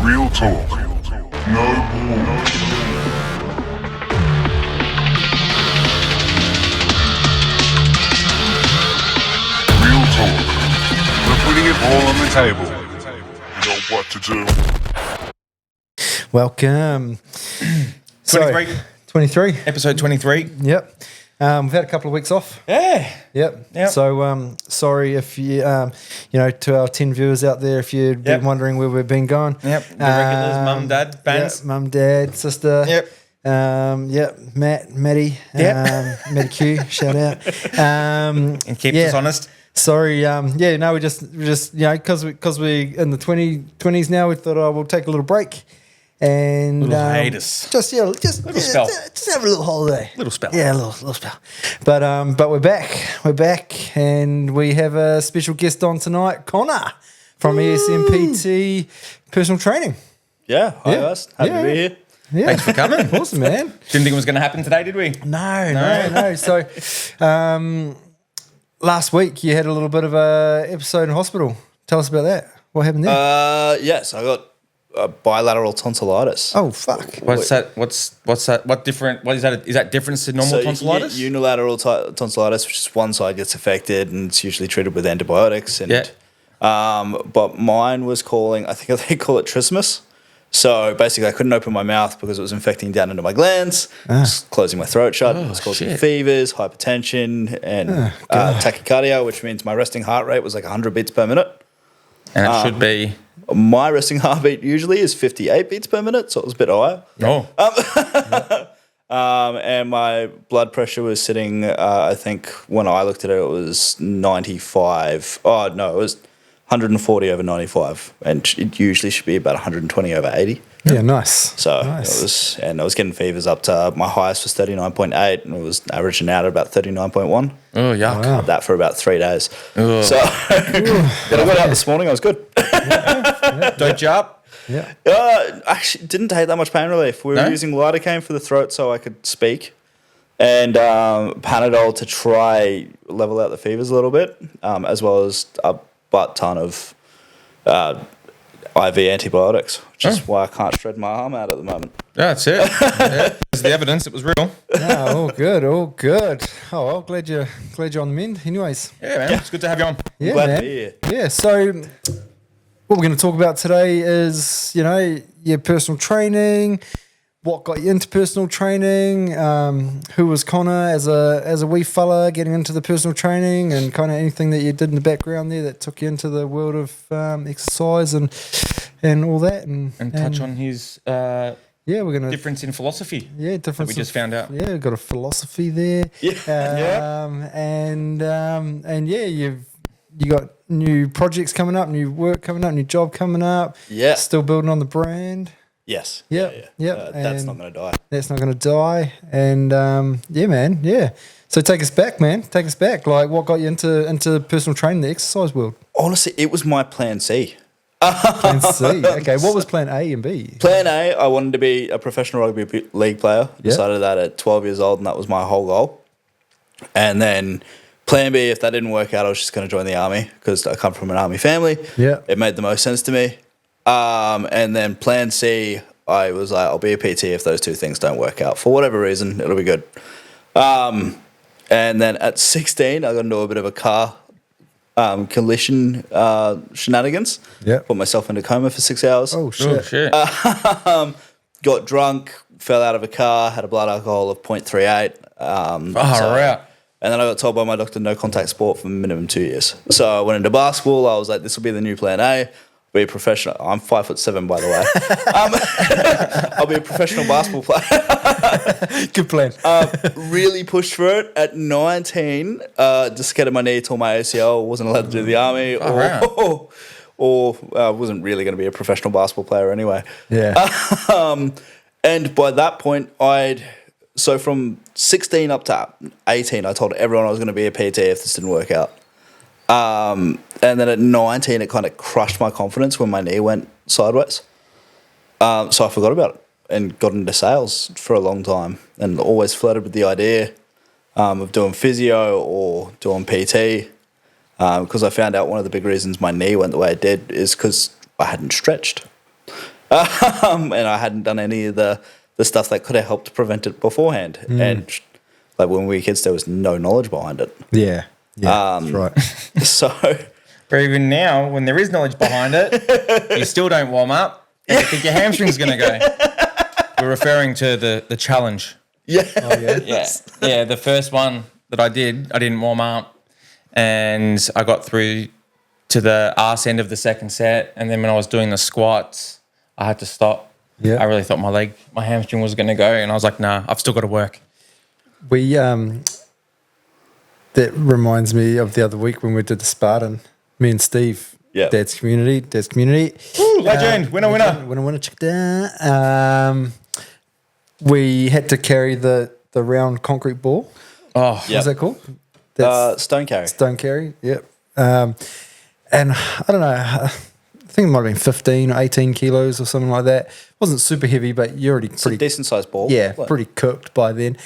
Real talk. No bull. Real talk. We're putting it all on the table. You know what to do. Welcome. 23. 23. Episode 23. Yep. We've had a couple of weeks off. Yeah. Yep. So sorry if you, to our 10 viewers out there, if you'd been wondering where we've been going. Yep. The regulars, mum, dad, bands. Yep, mum, dad, sister. Yep. Maddie. Maddie Q, shout out. And keeps us honest. Sorry, we just because we in the 20s now, we thought we'll take a little break and Little hiatus. just Little spell. just have a little holiday, Little spell. yeah, a little spell. But we're back, and we have a special guest on tonight, Connor from ESMPT Personal Training. Yeah, hi guys. Happy to be here. Yeah, Thanks for coming. awesome, man. Didn't think it was going to happen today, did we? No. So, last week you had a little bit of a episode in hospital. Tell us about that. What happened there? Yes, I got bilateral tonsillitis. Oh fuck! What's that? What's that? What is that? Is that different to normal tonsillitis? Unilateral tonsillitis, which is one side gets affected, and it's usually treated with antibiotics. And, but mine was I think they call it trismus. So basically, I couldn't open my mouth because it was infecting down into my glands, just closing my throat shut. It was causing fevers, hypertension, and tachycardia, which means my resting heart rate was like 100 beats per minute. And it should be. My resting heartbeat usually is 58 beats per minute, so it was a bit higher. And my blood pressure was sitting, I think when I looked at it, it was 95. Oh, no, it was 140 over 95. And it usually should be about 120 over 80. Yeah, nice. So I was getting fevers up to, my highest was 39.8, and it was averaging out at about 39.1. Oh, yuck. Wow. That for about 3 days. So, but I got out this morning, I was good. Don't you up? Yeah. Actually, didn't take that much pain relief. We were using lidocaine for the throat so I could speak, and Panadol to try level out the fevers a little bit, as well as a butt ton of IV antibiotics, which is why I can't shred my arm out at the moment. Yeah, that's it. There's the evidence. It was real. No, all good. Oh, well, glad you're on the mend. Anyways. Yeah, man. It's good to have you on. Yeah, Glad man. to be here. Yeah. So, what we're going to talk about today is, your personal training. What got you into personal training? Who was Connor as a wee fella getting into the personal training, and kind of anything that you did in the background there that took you into the world of exercise and all that, and touch on his we're gonna difference in philosophy. Yeah, difference. We just found out. Yeah, we've got a philosophy there. You got new projects coming up, new work coming up, new job coming up. Yeah, still building on the brand. Yes. Yep. That's not going to die. That's not going to die. And man. Yeah. So take us back, man. Take us back. Like, what got you into personal training, the exercise world? Honestly, it was my plan C. Plan C. Okay. What was plan A and B? Plan A, I wanted to be a professional rugby league player. Decided that at 12 years old, and that was my whole goal. And then plan B, if that didn't work out, I was just going to join the army because I come from an army family. Yeah. It made the most sense to me. And then plan C, I was like, I'll be a PT if those two things don't work out. For whatever reason, it'll be good. And then at 16, I got into a bit of a car collision shenanigans. Yeah. Put myself into coma for 6 hours. Oh, shit. Got drunk, fell out of a car, had a blood alcohol of 0.38. And then I got told by my doctor, no contact sport for minimum 2 years. So I went into basketball. I was like, this will be the new plan A. Be a professional. I'm 5'7", by the way. I'll be a professional basketball player. Good plan. Really pushed for it. At 19, dislocated my knee, tore my ACL. Wasn't allowed to do the army, or wasn't really going to be a professional basketball player anyway. Yeah. And by that point, so from 16 up to 18, I told everyone I was going to be a PT if this didn't work out. And then at 19, it kind of crushed my confidence when my knee went sideways. So I forgot about it and got into sales for a long time, and always flirted with the idea of doing physio or doing PT, because I found out one of the big reasons my knee went the way it did is because I hadn't stretched. And I hadn't done any of the stuff that could have helped prevent it beforehand. And like when we were kids, there was no knowledge behind it. Yeah. That's right. So But even now, when there is knowledge behind it, you still don't warm up. And you think your hamstring's going to go. We're referring to the challenge. yeah, Yeah. The first one that I didn't warm up, and I got through to the arse end of the second set, and then when I was doing the squats, I had to stop. Yeah. I really thought my hamstring was going to go, and I was like, nah, I've still got to work. We that reminds me of the other week when we did the Spartan. Me and Steve, Yeah. Dad's community. Ooh, legend, winner. Check it out. We had to carry the round concrete ball. Oh, Yeah. What's that called? stone carry. Stone carry. Yep. And I don't know. I think it might have been 15 or 18 kilos or something like that. It wasn't super heavy, but you're already It's a pretty decent sized ball. Yeah, Like, pretty cooked by then.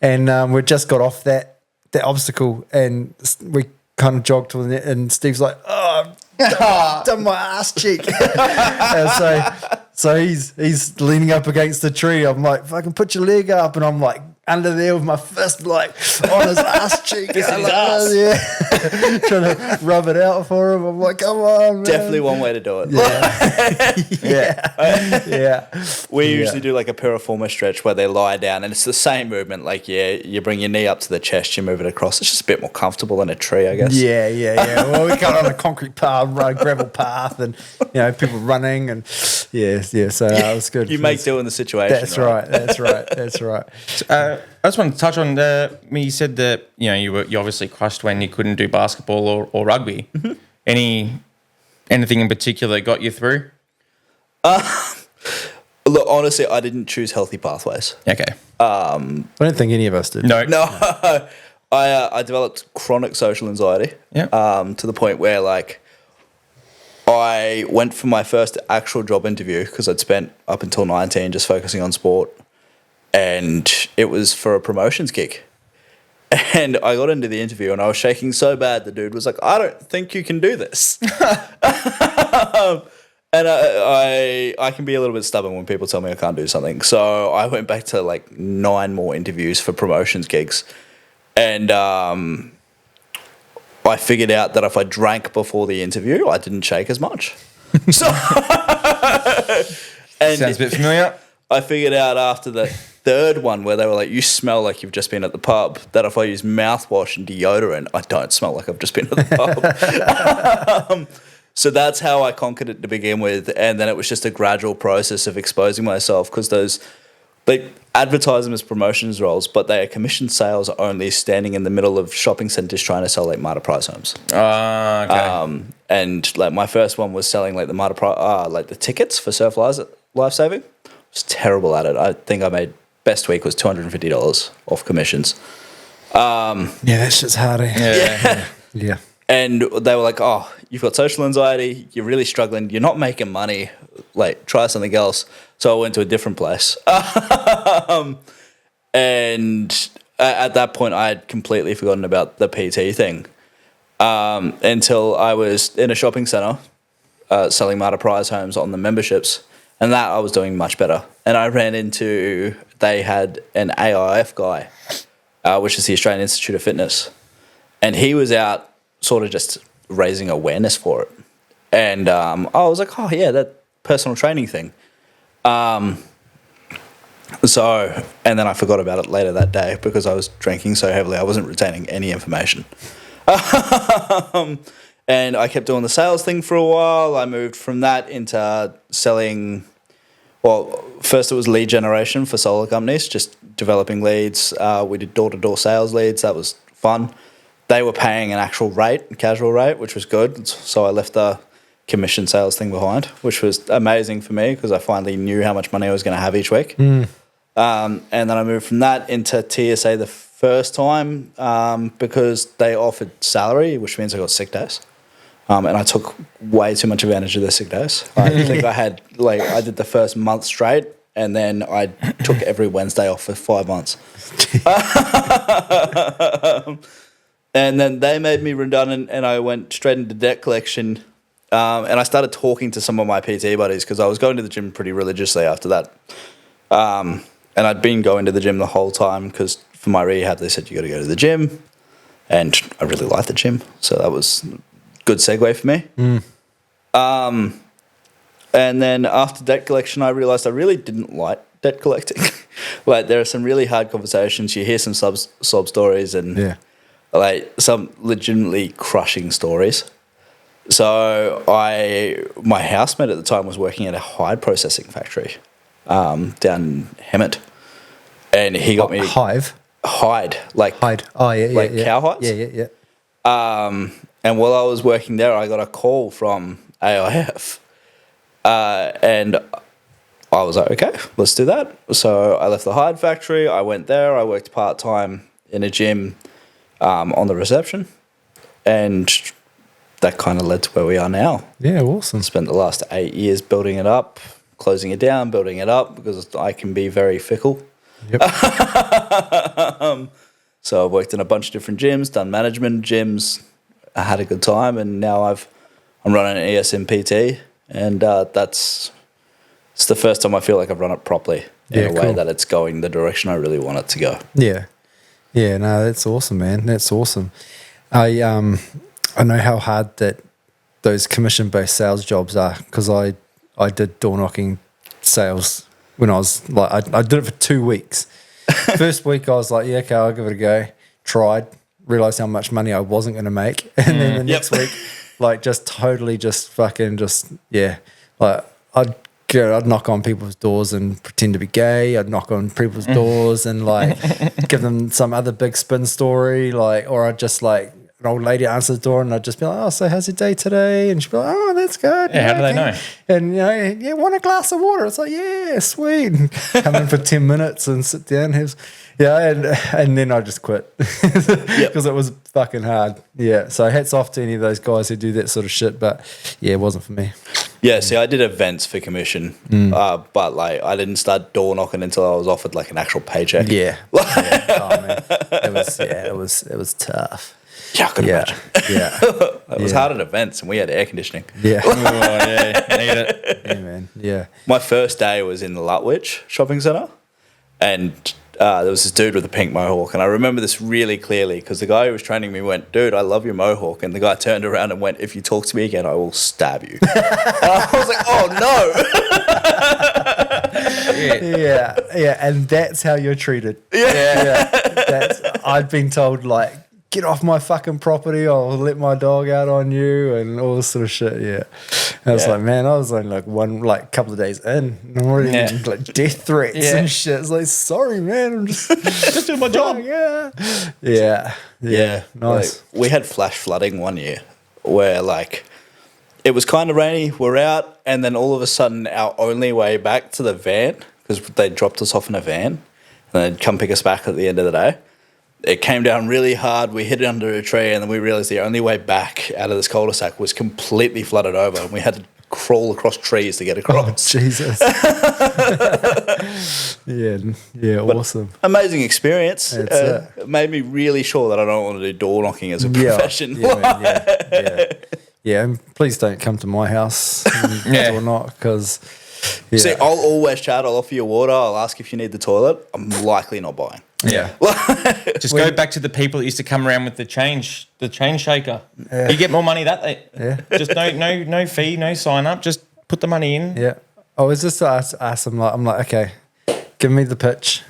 And we just got off that obstacle, and we kind of jogged to the net, and Steve's like, "Oh, I've done my ass cheek." And so he's leaning up against the tree. I'm like, "Fucking put your leg up," and I'm like under there with my fist like on his ass cheek. This is I'm his like, ass. Yeah, trying to rub it out for him. I'm like, "Come on, man." Definitely one way to do it. Yeah. We usually do like a piriformis stretch where they lie down, and it's the same movement. Like, you bring your knee up to the chest, you move it across. It's just a bit more comfortable than a tree, I guess. Yeah. Well, we got on a concrete path, gravel path, and people running, and yeah. So it was good. You make do in the situation. That's right. That's right. I just want to touch on you said that you obviously crushed when you couldn't do basketball or rugby. Mm-hmm. Anything in particular that got you through? Look, honestly, I didn't choose healthy pathways. Okay. I don't think any of us did. No. I developed chronic social anxiety. Yeah. To the point where like I went for my first actual job interview because I'd spent up until 19 just focusing on sport, and it was for a promotions gig. And I got into the interview and I was shaking so bad the dude was like, "I don't think you can do this." And I can be a little bit stubborn when people tell me I can't do something. So I went back to like 9 more interviews for promotions gigs. And I figured out that if I drank before the interview, I didn't shake as much. So and Sounds a bit familiar. I figured out after the third one where they were like, "You smell like you've just been at the pub," that if I use mouthwash and deodorant, I don't smell like I've just been at the pub. So that's how I conquered it to begin with. And then it was just a gradual process of exposing myself, because they advertise them as promotions roles, but they are commission sales only, standing in the middle of shopping centres trying to sell like Marta Price homes. Okay. And like my first one was selling like the Marta Price, like the tickets for surf lifesaving. I was terrible at it. I think I made best week was $250 off commissions. Yeah, that shit's hard. Yeah. And they were like, "Oh, you've got social anxiety. You're really struggling. You're not making money. Like, try something else." So I went to a different place. And at that point, I had completely forgotten about the PT thing until I was in a shopping centre selling Marta Prize homes on the memberships. And that I was doing much better. And I ran into, they had an AIF guy, which is the Australian Institute of Fitness. And he was out sort of just raising awareness for it. And I was like, "Oh, yeah, that personal training thing." So, and then I forgot about it later that day because I was drinking so heavily, I wasn't retaining any information. And I kept doing the sales thing for a while. I moved from that into selling, well, first it was lead generation for solar companies, just developing leads. We did door-to-door sales leads. That was fun. They were paying an actual rate, a casual rate, which was good. So I left the commission sales thing behind, which was amazing for me because I finally knew how much money I was going to have each week. And then I moved from that into TSA the first time because they offered salary, which means I got sick days. And I took way too much advantage of the sick days. I think I did the first month straight, and then I took every Wednesday off for 5 months. And then they made me redundant, and I went straight into debt collection and I started talking to some of my PT buddies because I was going to the gym pretty religiously after that. And I'd been going to the gym the whole time because for my rehab, they said, you got to go to the gym. And I really liked the gym. So that was a good segue for me. And then after debt collection, I realized I really didn't like debt collecting. Like, there are some really hard conversations. You hear some sob stories and like some legitimately crushing stories. So my housemate at the time was working at a hide processing factory down in Hemet. And he got me... Hide. Like Oh, yeah. Cow hides? Yeah. And while I was working there, I got a call from AIF. And I was like, okay, let's do that. So I left the hide factory. I went there. I worked part-time in a gym on the reception. And that kind of led to where we are now. Yeah, awesome. Spent the last 8 years building it up, closing it down, building it up, because I can be very fickle. Yep. So I've worked in a bunch of different gyms, done management gyms. I had a good time, and now I'm running an ESMPT, and it's the first time I feel like I've run it properly in a way that it's going the direction I really want it to go. Yeah. No, that's awesome, man. That's awesome. I know how hard that those commission-based sales jobs are, because I did door knocking sales when I was like, I did it for 2 weeks. First week I was like, yeah, okay, I'll give it a go. Tried, realized how much money I wasn't going to make, and then the next week, like, just totally, like, I'd knock on people's doors and pretend to be gay. I'd knock on people's doors and like give them some other big spin story, like, or I'd just like an old lady answer the door and I'd just be like, oh, so how's your day today? And she'd be like, oh, that's good. Yeah, how do they know? And, yeah, want a glass of water? It's like, yeah, sweet. And come in for 10 minutes and sit down. And then I just quit because it was fucking hard. Yeah, so hats off to any of those guys who do that sort of shit. But, yeah, it wasn't for me. Yeah, see, I did events for commission, but like I didn't start door knocking until I was offered like an actual paycheck. Yeah. Oh, man. It was tough. Yeah, I could imagine. Yeah. It was hard at events, and we had air conditioning. Yeah. Oh, yeah, need it. Yeah, man. Yeah. My first day was in the Lutwich shopping centre, and there was this dude with a pink mohawk, and I remember this really clearly because the guy who was training me went, dude, I love your mohawk, and the guy turned around and went, if you talk to me again, I will stab you. And I was like, oh, no. Yeah, and that's how you're treated. Yeah. I've been told, like, get off my fucking property, I'll let my dog out on you, and all this sort of shit. Yeah. And I was like, man, I was only like couple of days in, and I'm already getting like death threats and shit. It's like, sorry, man, I'm just doing my job. Yeah. Nice. Like, we had flash flooding one year where like it was kind of rainy, we're out, and then all of a sudden our only way back to the van, because they dropped us off in a van, and they'd come pick us back at the end of the day. It came down really hard. We hid it under a tree, and then we realized the only way back out of this cul-de-sac was completely flooded over, and we had to crawl across trees to get across. Oh, Jesus. Yeah, awesome. Amazing experience. It made me really sure that I don't want to do door knocking as a profession. Yeah, and please don't come to my house or not, because... Yeah. See, I'll always chat. I'll offer you water. I'll ask if you need the toilet. I'm likely not buying. Yeah. Just go back to the people that used to come around with the change shaker. Yeah. You get more money that way. Yeah. Just no fee, no sign up. Just put the money in. Yeah. I was just ask them, like, I'm like, okay, give me the pitch.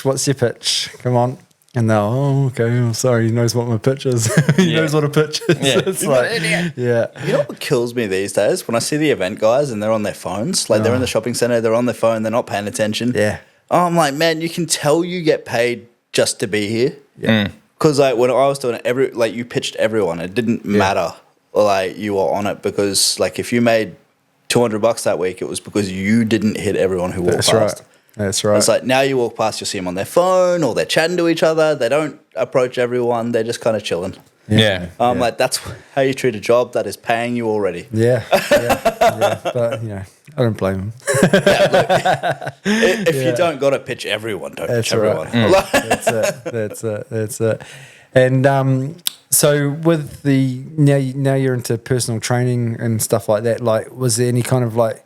What's your pitch? Come on. And they're, oh, okay, I'm sorry. He knows what my pitch is. He knows what a pitch is. Yeah. It's like, You know what kills me these days? When I see the event guys and they're on their phones, like they're in the shopping centre, they're on their phone, they're not paying attention. Yeah. Oh, I'm like, man, you can tell you get paid just to be here. Yeah. Because like when I was doing it, you pitched everyone. It didn't matter, like you were on it, because like if you made $200 that week, it was because you didn't hit everyone who walked past. That's right. It's like now you walk past, you'll see them on their phone or they're chatting to each other. They don't approach everyone. They're just kind of chilling. Yeah. Like that's how you treat a job that is paying you already. Yeah. But, I don't blame them. If you don't got to pitch everyone, don't pitch everyone. That's it. And So with the now you're into personal training and stuff like that. Like, was there any kind of like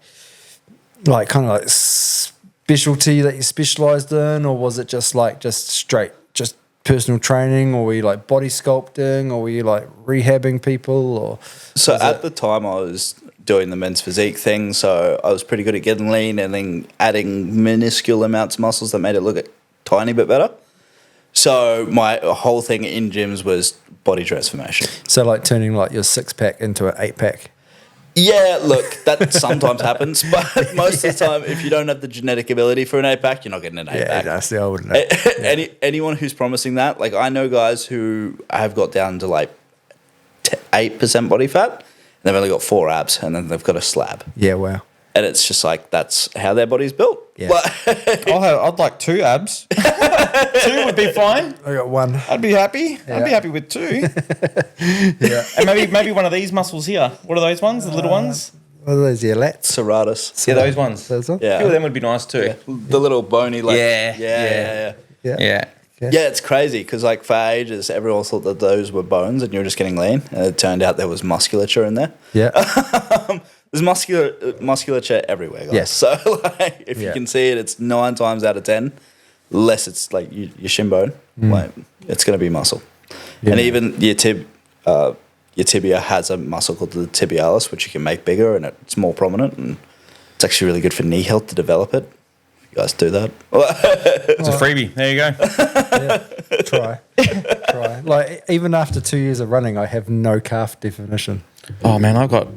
specialty that you specialized in, or was it just straight personal training, or were you like body sculpting, or were you like rehabbing people, or? So at the time I was doing the men's physique thing, so I was pretty good at getting lean and then adding minuscule amounts of muscles that made it look a tiny bit better. So my whole thing in gyms was body transformation. So like turning like your 6-pack into an 8-pack. Yeah, look, that sometimes happens, but most of the time, if you don't have the genetic ability for an 8-pack, you're not getting an 8-pack. Yeah, I wouldn't know. Anyone who's promising that, like I know guys who have got down to like 8% body fat, and they've only got 4 abs, and then they've got a slab. Yeah, wow. And it's just like, that's how their body's built. Yeah. I'd like 2 abs. 2 would be fine. I got 1. I'd be happy. Yeah. I'd be happy with 2. Yeah. And maybe one of these muscles here. What are those ones? The little ones? What are those? Yeah, lats. Serratus. Yeah, those ones. Those ones? A few of Yeah. them would be nice too. The little bony, like, Yeah. yeah. Yeah. Yeah, it's crazy because like for ages, everyone thought that those were bones and you were just getting lean. And it turned out there was musculature in there. Yeah. There's musculature everywhere, guys. Yes. So like, if you Yeah. can see it, it's 9 times out of 10, unless it's like your shin bone, like it's going to be muscle. Yeah. And even your tibia has a muscle called the tibialis, which you can make bigger and it's more prominent. And it's actually really good for knee health to develop it. You guys do that. It's a freebie. There you go. Try. Like even after 2 years of running, I have no calf definition. Oh man, I've got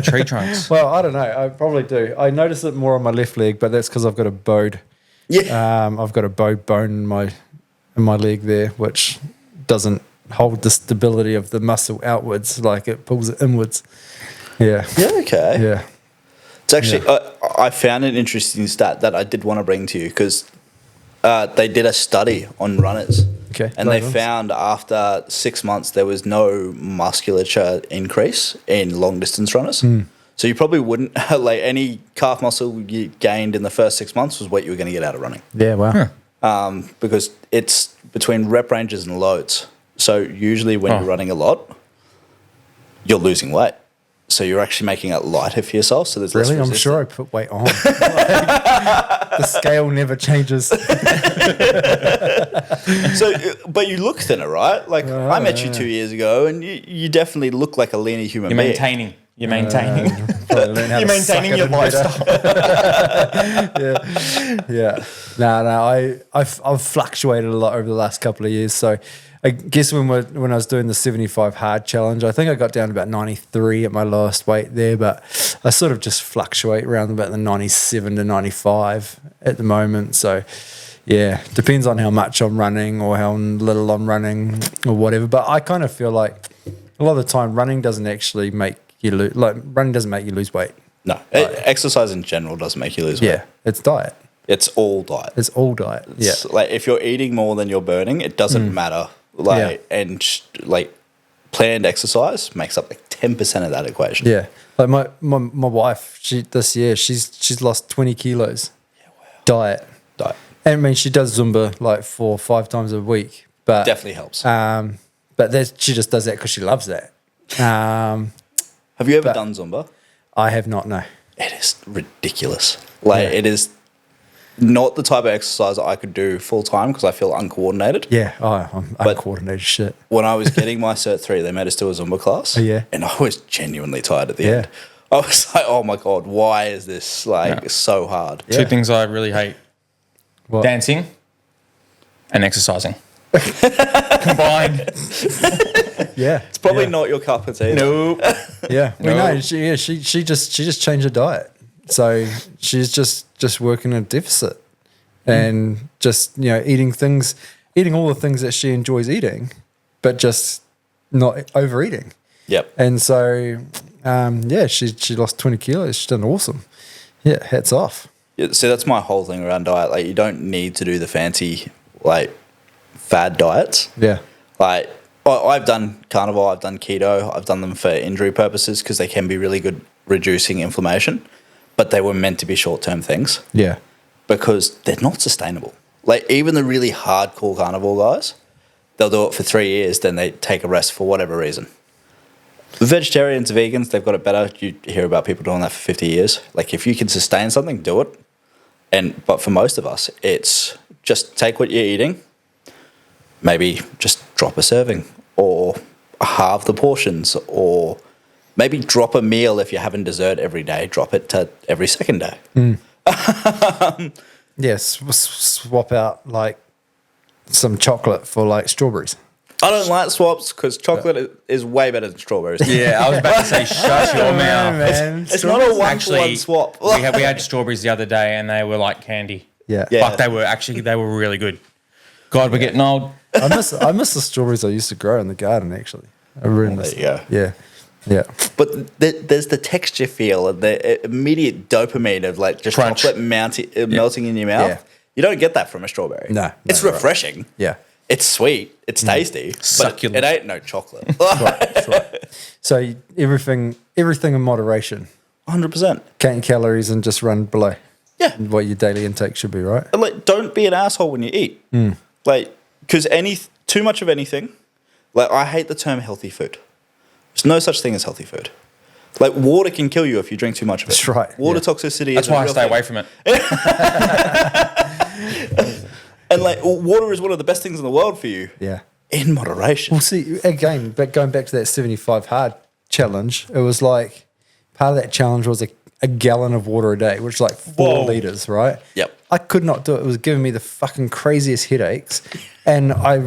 tree trunks. Well, I don't know. I probably do. I notice it more on my left leg, but that's because I've got a bowed. Yeah. I've got a bowed bone in my leg there, which doesn't hold the stability of the muscle outwards, like it pulls it inwards. Yeah. Yeah, okay. Yeah. It's actually, I found an interesting stat that I did want to bring to you because they did a study on runners. Okay. And they found after 6 months there was no musculature increase in long distance runners. So you probably wouldn't, like any calf muscle you gained in the first 6 months was what you were going to get out of running. Yeah, wow. Because it's between rep ranges and loads. So usually when you're running a lot, you're losing weight. So you're actually making it lighter for yourself. So there's Really? less I'm resistance. sure I put weight on. The scale never changes. So, but you look thinner, right? Like I met you 2 years ago, and you definitely look like a leaner human You're being. maintaining. You're maintaining. Probably learn how You're to suck maintaining it your in better. lifestyle. Yeah. No. I've fluctuated a lot over the last couple of years. So I guess when I was doing the 75 hard challenge, I think I got down to about 93 at my lowest weight there, but I sort of just fluctuate around about the 97 to 95 at the moment. So yeah, depends on how much I'm running or how little I'm running or whatever. But I kind of feel like a lot of the time running doesn't actually make you lose. Like running doesn't make you lose weight. No, exercise in general doesn't make you lose weight. Yeah, it's diet. It's all diet. It's all diet. It's like if you're eating more than you're burning, it doesn't matter. Like like planned exercise makes up like 10% of that equation. Yeah. Like my wife, this year she's lost 20 kilos. Yeah, wow. Diet. And I mean she does Zumba like 4 or 5 times a week. But Definitely helps. But she just does that because she loves that. Have you ever done Zumba? I have not, no. It is ridiculous. Like it is not the type of exercise that I could do full time because I feel uncoordinated. Yeah, I'm uncoordinated shit. When I was getting my Cert 3, they made us do a Zumba class. Oh, yeah. And I was genuinely tired at the end. I was like, oh my God, why is this so hard? Yeah. 2 things I really hate. What? Dancing and exercising. Combined. Yeah. It's probably not your cup of tea. Nope. Yeah. No. No, she just changed her diet. So she's just working a deficit and just, eating all the things that she enjoys eating, but just not overeating. Yep. And so, she lost 20 kilos. She's done awesome. Yeah, hats off. Yeah, so that's my whole thing around diet. Like you don't need to do the fancy like fad diets. Yeah. Like I've done carnivore, I've done keto, I've done them for injury purposes because they can be really good reducing inflammation, but they were meant to be short-term things Yeah. because they're not sustainable. Like even the really hardcore carnivore guys, they'll do it for 3 years, then they take a rest for whatever reason. Vegetarians, vegans, they've got it better. You hear about people doing that for 50 years. Like, if you can sustain something, do it. But for most of us, it's just take what you're eating, maybe just drop a serving or halve the portions, or maybe drop a meal. If you're having dessert every day, drop it to every second day. Yes, swap out like some chocolate for like strawberries. I don't like swaps because chocolate is way better than strawberries. Yeah, I was about to say, shut your mouth. Man, It's not a Actually, one-for-one swap. we had strawberries the other day, and they were like candy. Yeah. Yeah. Fuck, they were really good. God, we're getting old. I miss the strawberries I used to grow in the garden. Actually, I really miss. There you them. Yeah. But there's the texture feel and the immediate dopamine of like just Crunch. chocolate melting in your mouth. Yeah. You don't get that from a strawberry. No, It's right. refreshing. Yeah. It's sweet. It's tasty. But Succulent. it ain't no chocolate. That's right. So everything in moderation. 100%. Count your calories and just run below Yeah. what your daily intake should be, right? And like, don't be an asshole when you eat. Like, because too much of anything, like, I hate the term healthy food. There's no such thing as healthy food. Like, water can kill you if you drink too much of it. That's right, Water yeah. toxicity That's is a why I real stay thing. away from it. And like, water is one of the best things in the world for you. Yeah. In moderation. Well, see, again, going back to that 75 hard challenge, it was like part of that challenge was a gallon of water a day, which is like 4 liters, right? Yep. I could not do it. It was giving me the fucking craziest headaches. And I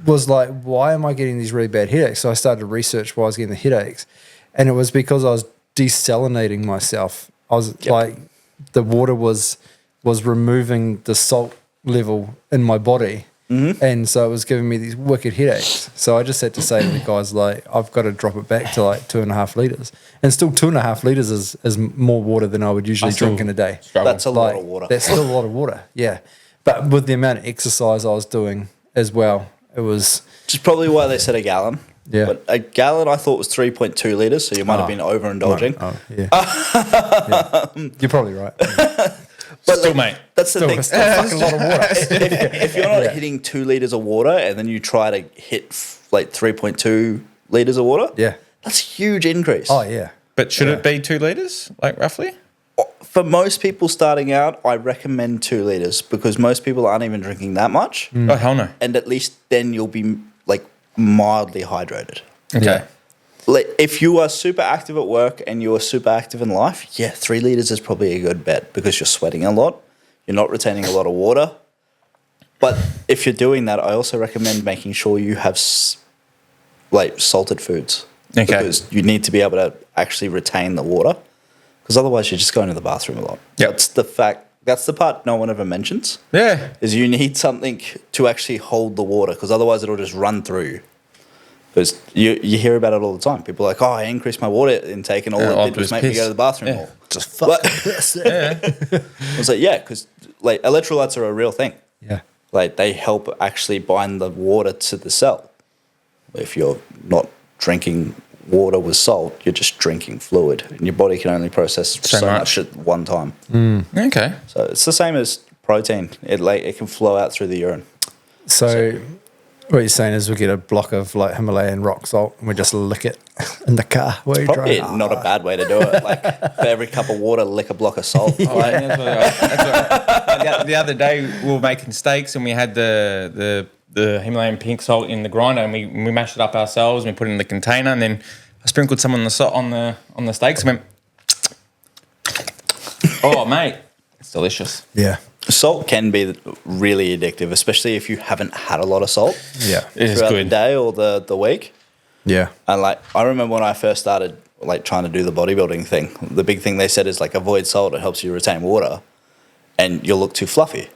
was like, why am I getting these really bad headaches? So I started to research why I was getting the headaches. And it was because I was desalinating myself. I was like, the water was removing the salt level in my body. And so it was giving me these wicked headaches. So I just had to say to the guys, like, I've got to drop it back to like 2.5 liters. And still 2.5 liters is more water than I would usually drink in a day. That's a lot Like, of water. That's still a lot of water, yeah. But with the amount of exercise I was doing as well, it was... Which is probably why they said a gallon. Yeah. But a gallon I thought was 3.2 litres, so you might have been overindulging. Oh, yeah. Yeah. You're probably right. Yeah. But Still, like, mate. that's the Still, thing. it's still a fucking lot of water. If you're not hitting 2 litres of water and then you try to hit like 3.2 litres of water, Yeah. that's a huge increase. Oh, yeah. But should it be 2 litres, like roughly? For most people starting out, I recommend 2 litres because most people aren't even drinking that much. Oh, hell no. And at least then you'll be like mildly hydrated. Okay. Yeah. Like, if you are super active at work and you are super active in life, 3 litres is probably a good bet because you're sweating a lot. You're not retaining a lot of water. But if you're doing that, I also recommend making sure you have like salted foods. Okay. Because you need to be able to actually retain the water. Because otherwise you're just going to the bathroom a lot. Yep. That's the part no one ever mentions. Yeah. Is you need something to actually hold the water because otherwise it'll just run through you. Because you hear about it all the time. People are like, I increased my water intake and all I'll it did do was is make me piss. go to the bathroom Yeah. more. Just fucking piss. Yeah. I was like, because like electrolytes are a real thing. Yeah. Like they help actually bind the water to the cell. If you're not drinking water with salt, you're just drinking fluid, and your body can only process so much at one time. Okay. So it's the same as protein. It can flow out through the urine. So what you're saying is we get a block of like Himalayan rock salt and we just lick it in the car while you're Probably driving. not a bad way to do it. Like for every cup of water, lick a block of salt. Oh, yeah, the other day we were making steaks and we had the Himalayan pink salt in the grinder and we mashed it up ourselves and we put it in the container and then I sprinkled some on the salt on the steaks and went, oh mate, it's delicious. Yeah. Salt can be really addictive, especially if you haven't had a lot of salt Yeah. It is throughout the good. day or the week. Yeah. And like I remember when I first started like trying to do the bodybuilding thing, the big thing they said is like avoid salt. It helps you retain water, and you'll look too fluffy.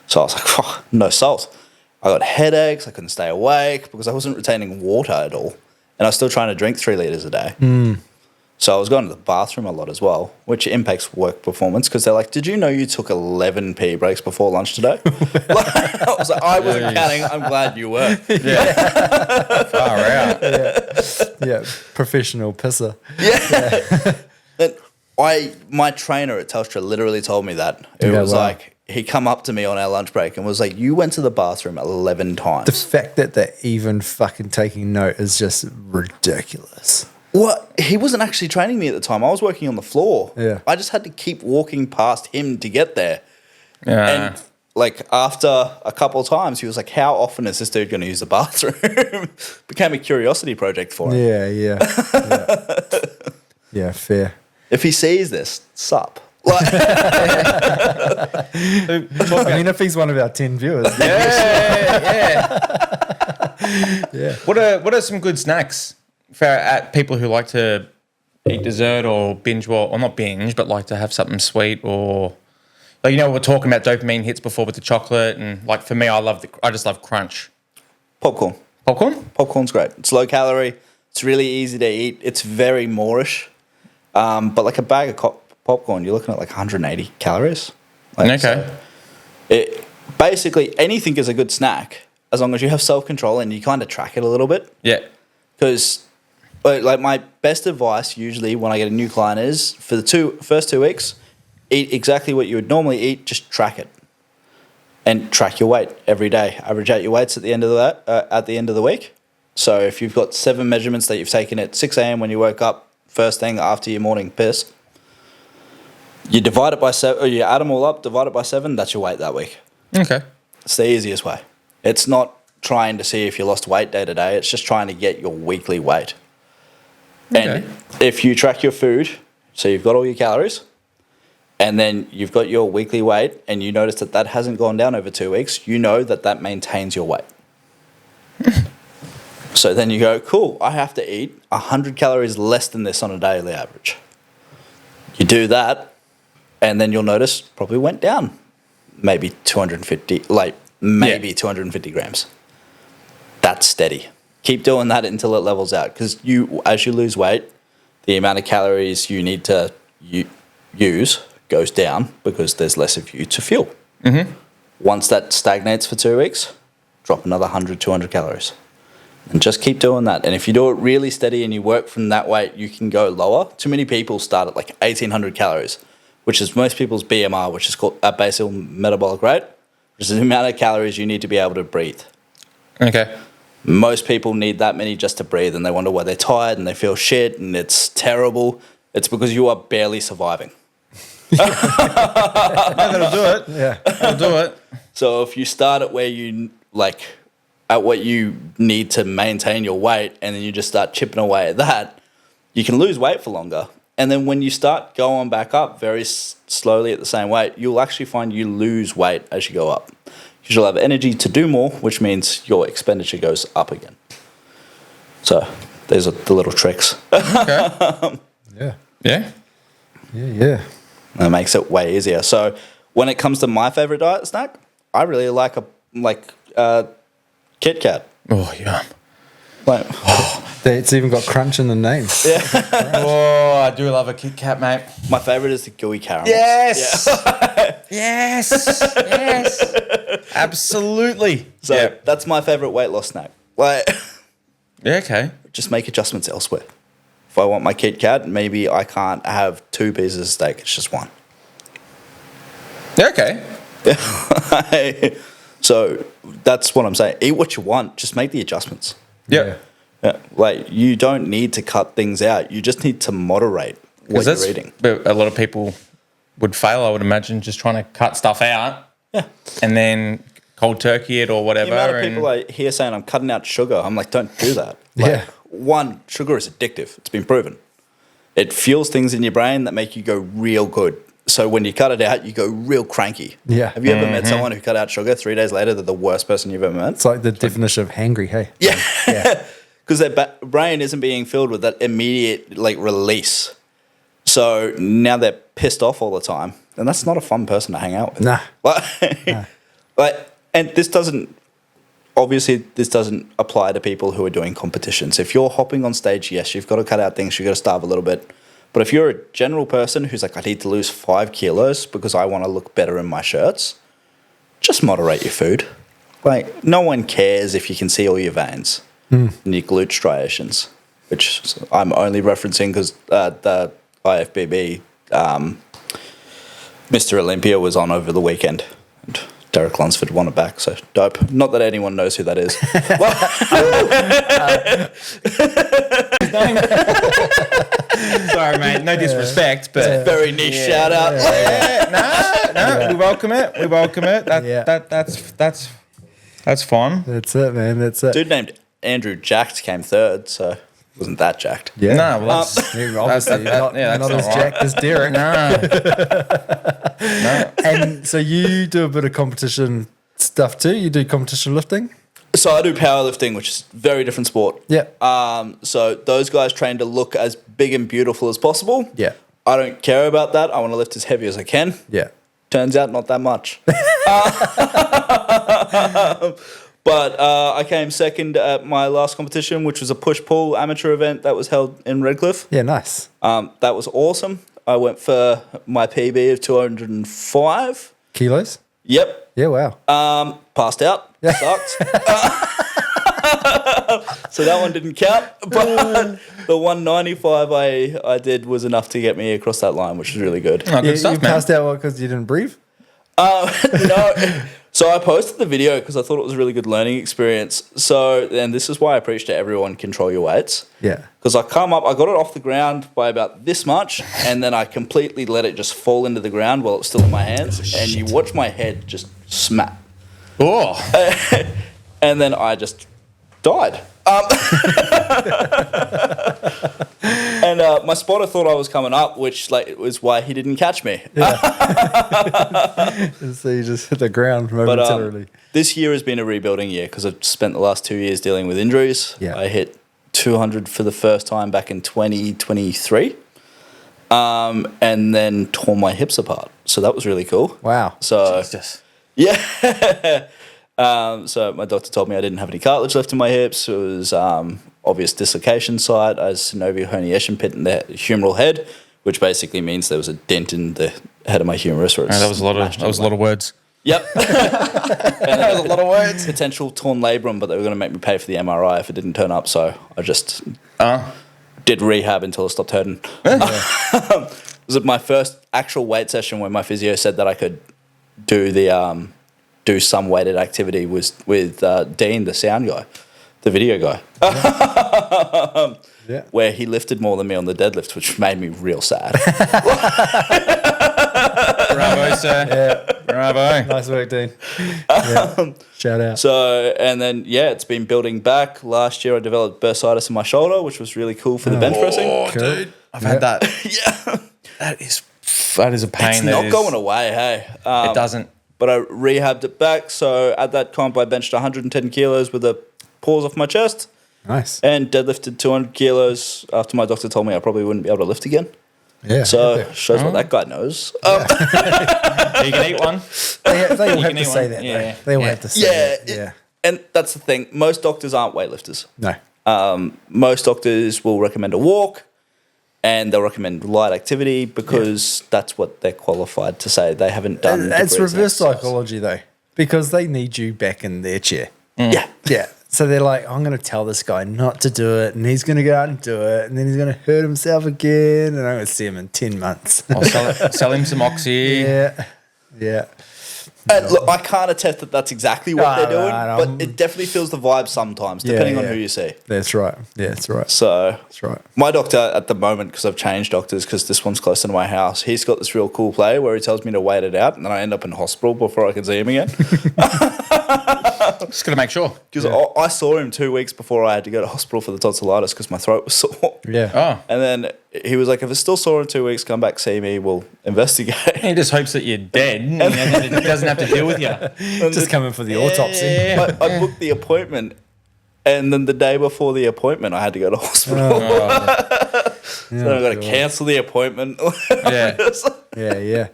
So I was like, oh, no salt. I got headaches. I couldn't stay awake because I wasn't retaining water at all, and I was still trying to drink 3 liters a day. So I was going to the bathroom a lot as well, which impacts work performance because they're like, did you know you took 11 pee breaks before lunch today? I was like, I wasn't counting. I'm glad you were. Far out. Yeah. Professional pisser. And my trainer at Telstra literally told me that. It Yeah, was wow. like, he come up to me on our lunch break and was like, "You went to the bathroom 11 times." The fact that they're even fucking taking note is just ridiculous. What? He wasn't actually training me at the time. I was working on the floor. Yeah. I just had to keep walking past him to get there. Yeah. And like after a couple of times, he was like, "How often is this dude going to use the bathroom?" Became a curiosity project for him. Yeah. Yeah, fair. If he sees this, sup? Like, I mean, if he's one of our 10 viewers. Yeah. What are some good snacks for at people who like to eat dessert or binge, or not binge, but like to have something sweet, or like, you know, we're talking about dopamine hits before with the chocolate, and like for me, I just love crunch. popcorn. Popcorn's great. It's low calorie. It's really easy to eat. It's very moreish. But like a bag of popcorn, you're looking at like 180 calories. Like, Okay. so basically, anything is a good snack as long as you have self-control and you kind of track it a little bit. Yeah. Because like my best advice usually when I get a new client is for the first 2 weeks, eat exactly what you would normally eat, just track it. And track your weight every day. Average out your weights at the end of the week. So if you've got 7 measurements that you've taken at 6 a.m. when you woke up, first thing after your morning piss, you divide it by 7, or you add them all up, divide it by 7, that's your weight that week. Okay. It's the easiest way. It's not trying to see if you lost weight day to day. It's just trying to get your weekly weight. Okay. And if you track your food, so you've got all your calories, and then you've got your weekly weight, and you notice that that hasn't gone down over 2 weeks, you know that that maintains your weight. So then you go, cool, I have to eat 100 calories less than this on a daily average. You do that, and then you'll notice probably went down maybe 250, 250 grams. That's steady. Keep doing that until it levels out, because as you lose weight, the amount of calories you need to use goes down because there's less of you to fuel. Mm-hmm. Once that stagnates for 2 weeks, drop another 100, 200 calories. And just keep doing that. And if you do it really steady and you work from that weight, you can go lower. Too many people start at like 1,800 calories, which is most people's BMR, which is called a basal metabolic rate, which is the amount of calories you need to be able to breathe. Okay. Most people need that many just to breathe, and they wonder why they're tired and they feel shit and it's terrible. It's because you are barely surviving. That'll do it. Yeah. That'll do it. So if you start at where you at what you need to maintain your weight, and then you just start chipping away at that, you can lose weight for longer. And then when you start going back up very slowly at the same weight, you'll actually find you lose weight as you go up. Because you'll have energy to do more, which means your expenditure goes up again. So there's the little tricks. Okay. Yeah. Yeah. Yeah. That makes it way easier. So when it comes to my favorite diet snack, I really like Kit Kat. Oh, yum. Like, It's even got crunch in the name. Oh, I do love a Kit Kat, mate. my favorite is the gooey caramels. Yes. Yes. Yes. Absolutely. So that's my favorite weight loss snack. Like, Yeah, okay. just make adjustments elsewhere. If I want my Kit Kat, maybe I can't have 2 pieces of steak. It's just 1. Yeah, okay. So that's what I'm saying. Eat what you want. Just make the adjustments. Yep. Yeah. Like, you don't need to cut things out. You just need to moderate what Because you're eating. a lot of people would fail, I would imagine, just trying to cut stuff out. Yeah. And then cold turkey it or whatever. The amount of people I hear saying I'm cutting out sugar, I'm like, don't do that. Yeah. One, sugar is addictive. It's been proven. It fuels things in your brain that make you go real good. So when you cut it out, you go real cranky. Yeah. Have you ever met someone who cut out sugar 3 days later? They're the worst person you've ever met. It's like the definition of hangry, hey? Yeah. Yeah. Because their brain isn't being filled with that immediate release. So now they're pissed off all the time. And that's not a fun person to hang out with. Nah. And this doesn't apply to people who are doing competitions. If you're hopping on stage, yes, you've got to cut out things, you've got to starve a little bit. But if you're a general person who's like, I need to lose 5 kilos because I want to look better in my shirts, just moderate your food. Like, no one cares if you can see all your veins and your glute striations, which I'm only referencing because the IFBB Mr. Olympia was on over the weekend. And Derek Lunsford won it back, so dope. Not that anyone knows who that is. Sorry, mate. No disrespect, but Very niche shout out. we welcome it. We welcome it. That's fine. That's it, man. That's it. Dude named Andrew Jacked came third, so wasn't that jacked. Yeah. No, well, that's Yeah, obviously not that's as not jacked as Derek. no. And so you do a bit of competition stuff too? You do competition lifting? So I do powerlifting, which is a very different sport. Yeah. So those guys train to look as big and beautiful as possible. Yeah. I don't care about that. I want to lift as heavy as I can. Yeah. Turns out not that much. But I came second at my last competition, which was a push-pull amateur event that was held in Redcliffe. Yeah, nice. That was awesome. I went for my PB of 205. Kilos? Yep. Yeah, wow. Passed out. Sucked. So that one didn't count. But the 195 I did was enough to get me across that line, which was really good. Oh, good You stuff, man. passed out because you didn't breathe? No. So I posted the video because I thought it was a really good learning experience. So, and this is why I preach to everyone, control your weights. Yeah. Because I come up, I got it off the ground by about this much, and then I completely let it just fall into the ground while it's still in my hands. And you watch my head just smack. Oh, And then I just died. And my spotter thought I was coming up, which was why he didn't catch me. So you just hit the ground But momentarily. this year has been a rebuilding year because I've spent the last 2 years dealing with injuries. Yeah. I hit 200 for the first time back in 2023, and then tore my hips apart. So that was really cool. Wow. So Jesus. yeah. So my doctor told me I didn't have any cartilage left in my hips. It was obvious dislocation site. I had synovial herniation pit in the humeral head, which basically means there was a dent in the head of my humerus. Where That was a lot of words. Yep. That was a lot of words. Potential torn labrum, but they were going to make me pay for the MRI if it didn't turn up. So I just did rehab until it stopped hurting. It was my first actual weight session when my physio said that I could do the do some weighted activity was with Dean, the sound guy, the video guy, Yeah. where he lifted more than me on the deadlift, which made me real sad. Bravo, sir. Yeah. Bravo. Nice work, Dean. Yeah. Shout out. So, and then, it's been building back. Last year I developed bursitis in my shoulder, which was really cool for the bench pressing. Oh, dude, I've had that. Yeah. That is a pain. It's not going away, hey. It doesn't. But I rehabbed it back. So at that comp, I benched 110 kilos with a pause off my chest Nice. and deadlifted 200 kilos after my doctor told me I probably wouldn't be able to lift again. Yeah. So shows what that guy knows. You can eat one. They all have can to eat say one. that, Yeah. though. They all have to say Yeah, that. Yeah. And that's the thing. Most doctors aren't weightlifters. No. Most doctors will recommend a walk and they'll recommend light activity because that's what they're qualified to say. They haven't done It's degrees in reverse exercise. psychology, though, because they need you back in their chair. Yeah. Yeah. So they're like, I'm going to tell this guy not to do it, and he's going to go out and do it, and then he's going to hurt himself again, and I'm going to see him in 10 months. I'll sell him some oxy. Yeah. Yeah. And look, I can't attest that that's exactly what they're doing, no. but it definitely feels the vibe sometimes, depending on who you see. That's right. Yeah, that's right. So That's right. my doctor at the moment, because I've changed doctors, because this one's closer to my house, he's got this real cool play where he tells me to wait it out, and then I end up in hospital before I can see him again. Just gotta make sure. Because I saw him 2 weeks before I had to go to hospital for the tonsillitis because my throat was sore. Yeah. Oh, And then he was like, if it's still sore in 2 weeks, come back, see me, we'll investigate. he just hopes that you're dead. And he doesn't have to deal with you. Just coming for the autopsy. Yeah. I booked the appointment, and then the day before the appointment, I had to go to hospital. So then I got to cancel the appointment. Yeah. Yeah.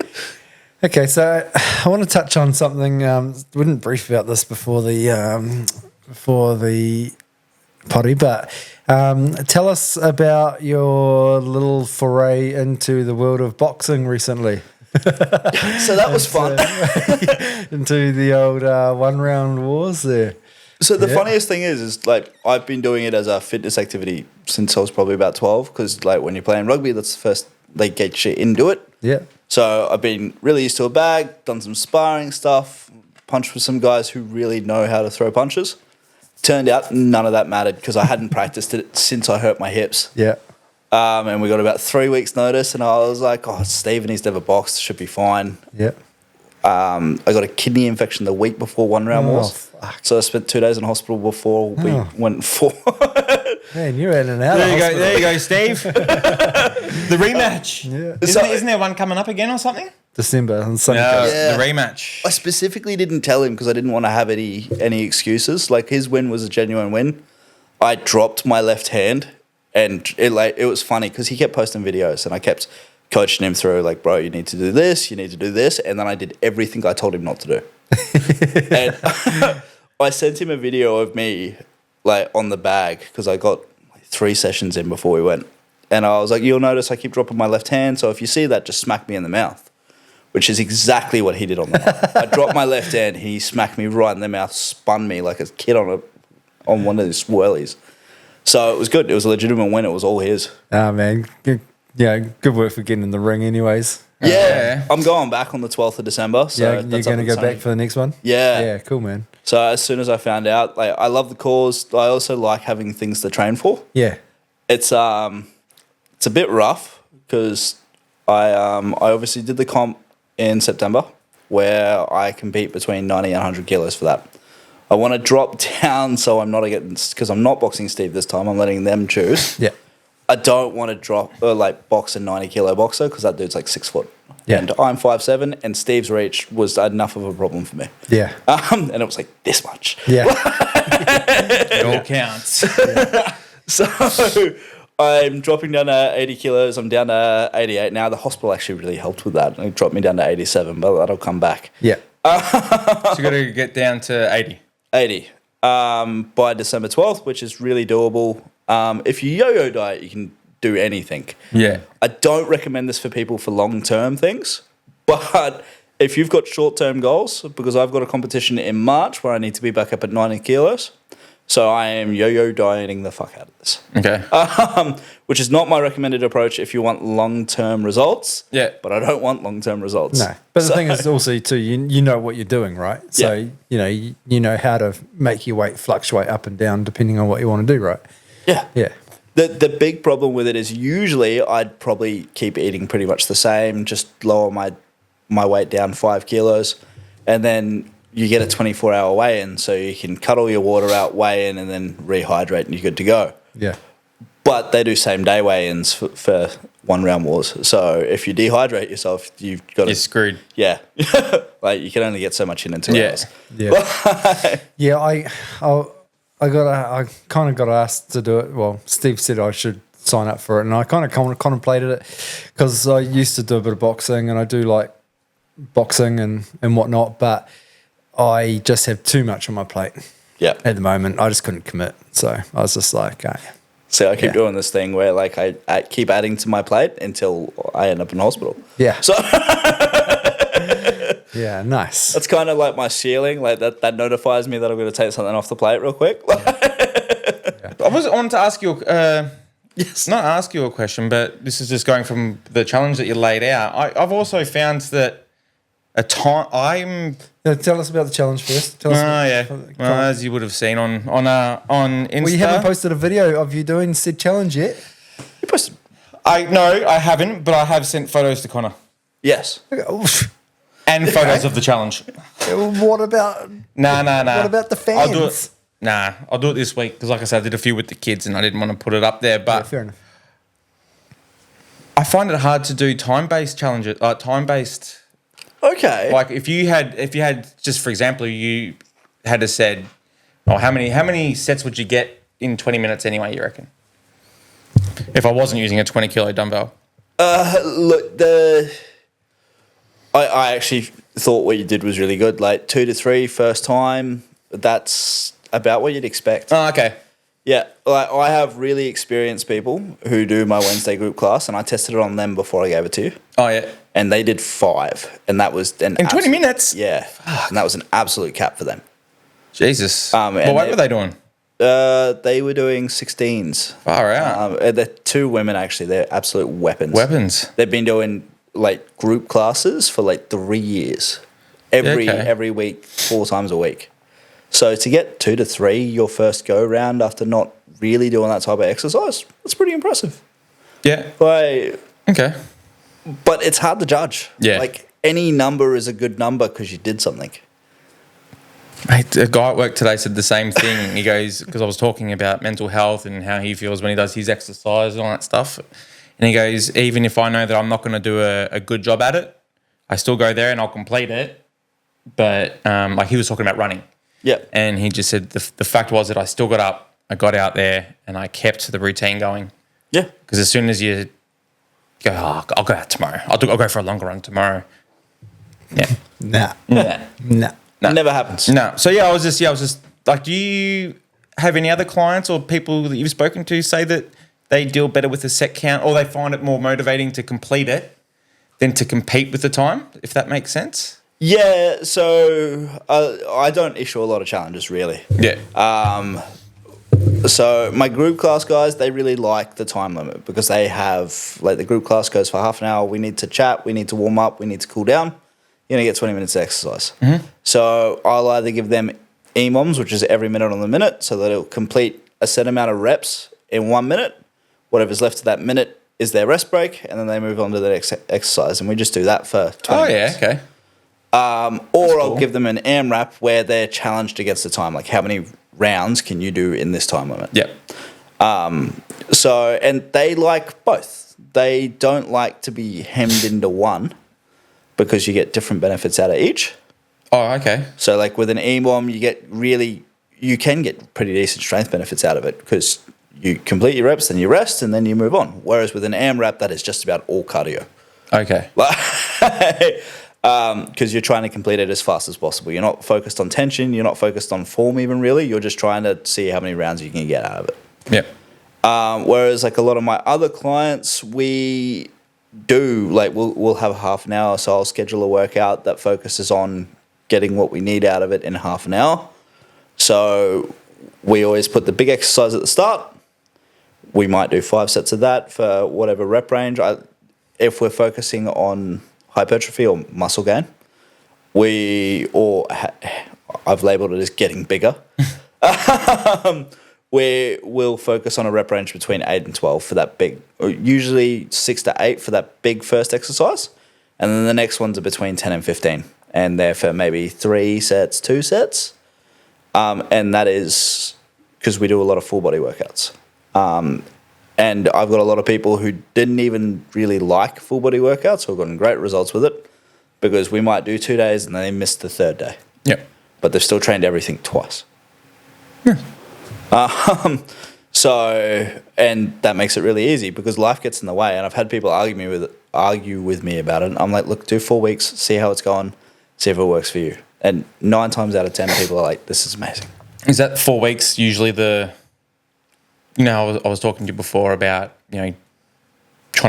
Okay, so I want to touch on something. We didn't brief about this before the potty, but tell us about your little foray into the world of boxing recently. So that was fun. Into the old one-round wars there. So the funniest thing is like I've been doing it as a fitness activity since I was probably about 12, because like when you're playing rugby, that's the first they get you into it. Yeah. So I've been really used to a bag, done some sparring stuff, punched with some guys who really know how to throw punches. Turned out none of that mattered because I hadn't practiced it since I hurt my hips. Yeah. And we got about 3 weeks' notice, and I was like, "Oh, Stephen, he's never boxed, should be fine." Yeah. I got a kidney infection the week before one round Oh, was, fuck. so I spent 2 days in hospital before we went for. Man, you're in and out. There of you go, hospital. there you go, Steve. The rematch. Yeah. Isn't there one coming up again or something? December on Sunday. No, Yeah. the rematch. I specifically didn't tell him because I didn't want to have any excuses. Like, his win was a genuine win. I dropped my left hand, and it was funny because he kept posting videos, and I kept coaching him through, like, bro, you need to do this, you need to do this, and then I did everything I told him not to do. And I sent him a video of me, like, on the bag because I got like 3 sessions in before we went, and I was like, you'll notice I keep dropping my left hand, so if you see that, just smack me in the mouth. Which is exactly what he did on the night. I dropped my left hand, he smacked me right in the mouth, spun me like a kid on one of these swirlies. So it was good. It was a legitimate win. It was all his. Ah, man. Good, good work for getting in the ring anyways. Yeah. I'm going back on the 12th of December. So Yeah, you're that's going to up go on Sunday. back for the next one? Yeah. Yeah, cool, man. So as soon as I found out, like, I love the cause. I also like having things to train for. Yeah. It's a bit rough because I obviously did the comp in September where I compete between 90 and 100 kilos for that. I want to drop down so I'm not getting, because I'm not boxing Steve this time. I'm letting them choose. Yeah. I don't want to drop or like box a 90 kilo boxer because that dude's like 6 foot. Yeah. And I'm 5'7", and Steve's reach was enough of a problem for me. Yeah. And it was like this much. Yeah. It all counts. So I'm dropping down to 80 kilos. I'm down to 88 now. The hospital actually really helped with that. It dropped me down to 87, but that'll come back. Yeah. So you got to get down to 80. 80 by December 12th, which is really doable. If you yo-yo diet, you can do anything. Yeah. I don't recommend this for people for long-term things, but if you've got short-term goals, because I've got a competition in March where I need to be back up at 90 kilos, so I am yo-yo dieting the fuck out of this. Okay. Which is not my recommended approach if you want long-term results. Yeah. But I don't want long-term results. No. But the thing is also, too, you know what you're doing, right? So, Yeah. you know how to make your weight fluctuate up and down depending on what you want to do, right? Yeah. Yeah. The big problem with it is usually I'd probably keep eating pretty much the same, just lower my weight down 5 kilos, and then you get a 24-hour weigh-in, so you can cut all your water out, weigh in, and then rehydrate, and you're good to go. Yeah. But they do same-day weigh-ins for one-round wars. So if you dehydrate yourself, you've got You're to... screwed. Yeah. Like, you can only get so much in 2 hours. Yeah. Yeah, I kind of got asked to do it. Well, Steve said I should sign up for it, and I kind of contemplated it because I used to do a bit of boxing, and I do like boxing and whatnot, but I just have too much on my plate Yeah. at the moment. I just couldn't commit, so I was just like, So I keep Yeah. doing this thing where, like, I keep adding to my plate until I end up in hospital. yeah, So yeah, nice. that's kind of like my ceiling. Like, that notifies me that I'm going to take something off the plate real quick. I wanted to ask you, not ask you a question, but this is just going from the challenge that you laid out. I've also found that Tell us about the challenge first. Tell us. yeah. Well, as you would have seen on Insta. Well, you haven't posted a video of you doing said challenge yet. You posted- No, I haven't, but I have sent photos to Connor Yes. and photos of the challenge. What about Nah. What about the fans? I'll do it. Nah, I'll do it this week because, like I said, I did a few with the kids and I didn't want to put it up there. Yeah, But fair enough. I find it hard to do time-based challenges, time-based. Okay. Like if you had just for example, you had to said, oh, how many sets would you get in 20 minutes anyway? You reckon? If I wasn't using a 20-kilo dumbbell. Look, I actually thought what you did was really good. Like 2 to 3 first time. That's about what you'd expect. Oh, okay. Yeah, like I have really experienced people who do my Wednesday group class, and I tested it on them before I gave it to you. Oh yeah. And they did 5, and that was In 20 minutes. Yeah, and that was an absolute cap for them. Jesus. And What were they doing? They were doing 16s. Far out. They're 2 women actually. They're absolute weapons. Weapons. They've been doing like group classes for like 3 years, every week, 4 times a week. So to get 2 to 3 your first go round after not really doing that type of exercise, that's pretty impressive. Yeah. Okay. But it's hard to judge. Yeah. Like any number is a good number because you did something. Mate, a guy at work today said the same thing. He goes, because I was talking about mental health and how he feels when he does his exercise and all that stuff. And he goes, even if I know that I'm not going to do a good job at it, I still go there and I'll complete it. But like he was talking about running. Yeah. And he just said the fact was that I still got up, I got out there and I kept the routine going. Yeah. Because as soon as you go, I'll go out tomorrow. I'll go for a longer run tomorrow. Yeah. Nah. No. Never happens. No. So I was just like, do you have any other clients or people that you've spoken to say that they deal better with the set count or they find it more motivating to complete it than to compete with the time, if that makes sense? Yeah, so I don't issue a lot of challenges, really. Yeah. So my group class guys, they really like the time limit because they have, like the group class goes for half an hour. We need to chat, we need to warm up, we need to cool down. You're going to get 20 minutes of exercise. Mm-hmm. So I'll either give them EMOMs, which is every minute on the minute, so that it'll complete a set amount of reps in 1 minute. Whatever's left of that minute is their rest break, and then they move on to the next exercise. And we just do that for 20 minutes. Okay. Or I'll give them an AMRAP where they're challenged against the time, like how many rounds can you do in this time limit? Yep. So, and they like both. They don't like to be hemmed into one because you get different benefits out of each. Oh, okay. So like with an EMOM, you can get pretty decent strength benefits out of it because you complete your reps, then you rest, and then you move on. Whereas with an AMRAP, that is just about all cardio. Okay. Because you're trying to complete it as fast as possible. You're not focused on tension. You're not focused on form even really. You're just trying to see how many rounds you can get out of it. Yep. Whereas like a lot of my other clients, we do like we'll have half an hour. So I'll schedule a workout that focuses on getting what we need out of it in half an hour. So we always put the big exercise at the start. We might do 5 sets of that for whatever rep range. If we're focusing on hypertrophy or muscle gain, I've labeled it as getting bigger. We'll focus on a rep range between 8 and 12 for that big, or usually 6 to 8 for that big first exercise. And then the next ones are between 10 and 15. And they're for maybe 3 sets, 2 sets. And that is because we do a lot of full body workouts. And I've got a lot of people who didn't even really like full body workouts who have gotten great results with it because we might do 2 days and then they miss the 3rd day. Yep. But they've still trained everything twice. Yeah. And that makes it really easy because life gets in the way. And I've had people argue with me about it. I'm like, look, do 4 weeks, see how it's going, see if it works for you. And 9 times out of 10, people are like, this is amazing. Is that 4 weeks usually I was talking to you before about, trying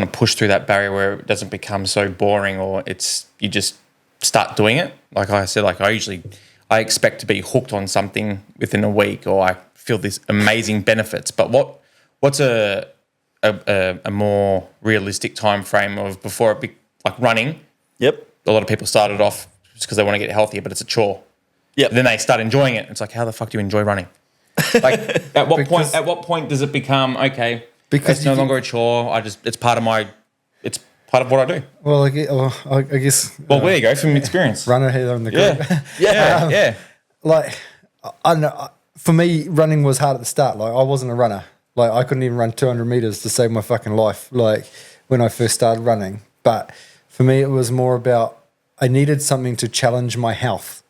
to push through that barrier where it doesn't become so boring or you just start doing it. Like I said, I expect to be hooked on something within a week or I feel these amazing benefits. But what's a more realistic time frame of before it like running? Yep. A lot of people started off just because they want to get healthier, but it's a chore. Yep. Then they start enjoying it. It's like, how the fuck do you enjoy running? Like, at what point does it become okay? Because it's no longer a chore. It's part of what I do. Well, I guess. Well, there you go from experience. Runner here on the group. Yeah. Like, I know. For me, running was hard at the start. Like, I wasn't a runner. Like, I couldn't even run 200 meters to save my fucking life. Like, when I first started running. But for me, it was more about I needed something to challenge my health,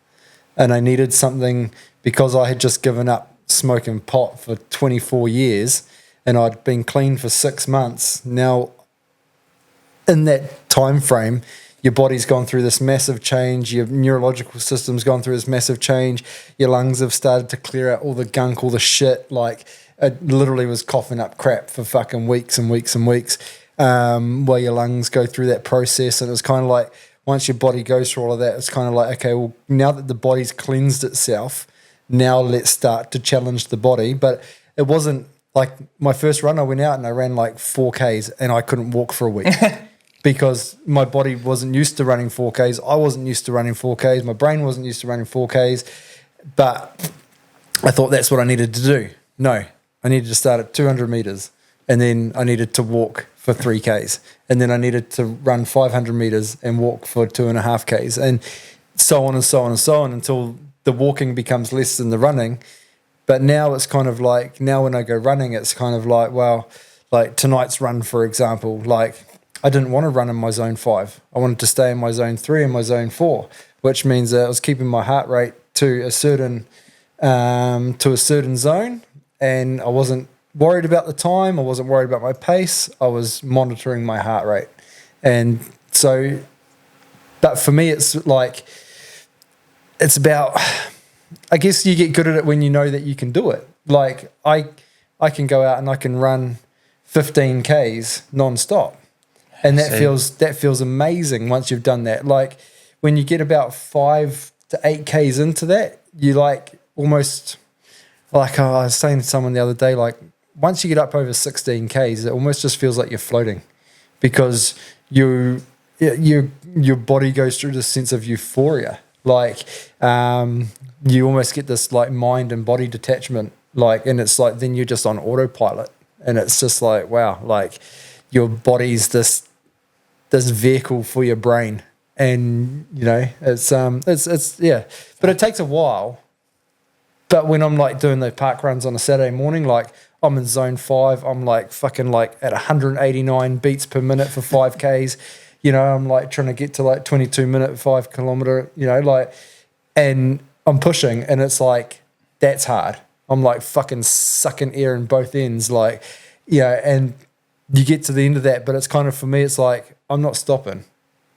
and I needed something because I had just given up smoking pot for 24 years and I'd been clean for 6 months. Now, in that time frame, your body's gone through this massive change, your neurological system's gone through this massive change, your lungs have started to clear out all the gunk, all the shit. Like, it literally was coughing up crap for fucking weeks and weeks and weeks while your lungs go through that process. And it was kind of like, once your body goes through all of that, it's kind of like, okay, well, now that the body's cleansed itself, now let's start to challenge the body. But it wasn't like my first run, I went out and I ran like 4Ks and I couldn't walk for a week. because my body wasn't used to running 4Ks. I wasn't used to running 4Ks. My brain wasn't used to running 4Ks. But I thought that's what I needed to do. No, I needed to start at 200 meters, and then I needed to walk for 3Ks, and then I needed to run 500 meters and walk for 2.5Ks, and so on and so on and so on until the walking becomes less than the running. But now it's kind of like, now when I go running, it's kind of like, well, like tonight's run, for example, like I didn't want to run in my zone 5. I wanted to stay in my zone 3 and my zone 4, which means that I was keeping my heart rate to a certain zone, and I wasn't worried about the time. I wasn't worried about my pace. I was monitoring my heart rate. And so, but for me, it's like, it's about, I guess you get good at it when you know that you can do it. Like I can go out and I can run 15Ks non-stop. And that feels amazing once you've done that. Like when you get about 5 to 8Ks into that, you like almost, like I was saying to someone the other day, like once you get up over 16Ks, it almost just feels like you're floating, because your body goes through this sense of euphoria. Like you almost get this like mind and body detachment, like, and it's like then you're just on autopilot, and it's just like, wow, like your body's this vehicle for your brain, and you know it's yeah, but it takes a while. But when I'm like doing the park runs on a Saturday morning, like I'm in zone 5, I'm like fucking like at 189 beats per minute for 5Ks. You know, I'm like trying to get to like 22-minute 5 kilometer, you know, like, and I'm pushing, and it's like, that's hard. I'm like fucking sucking air in both ends, like, you know, and you get to the end of that, but it's kind of, for me, it's like, I'm not stopping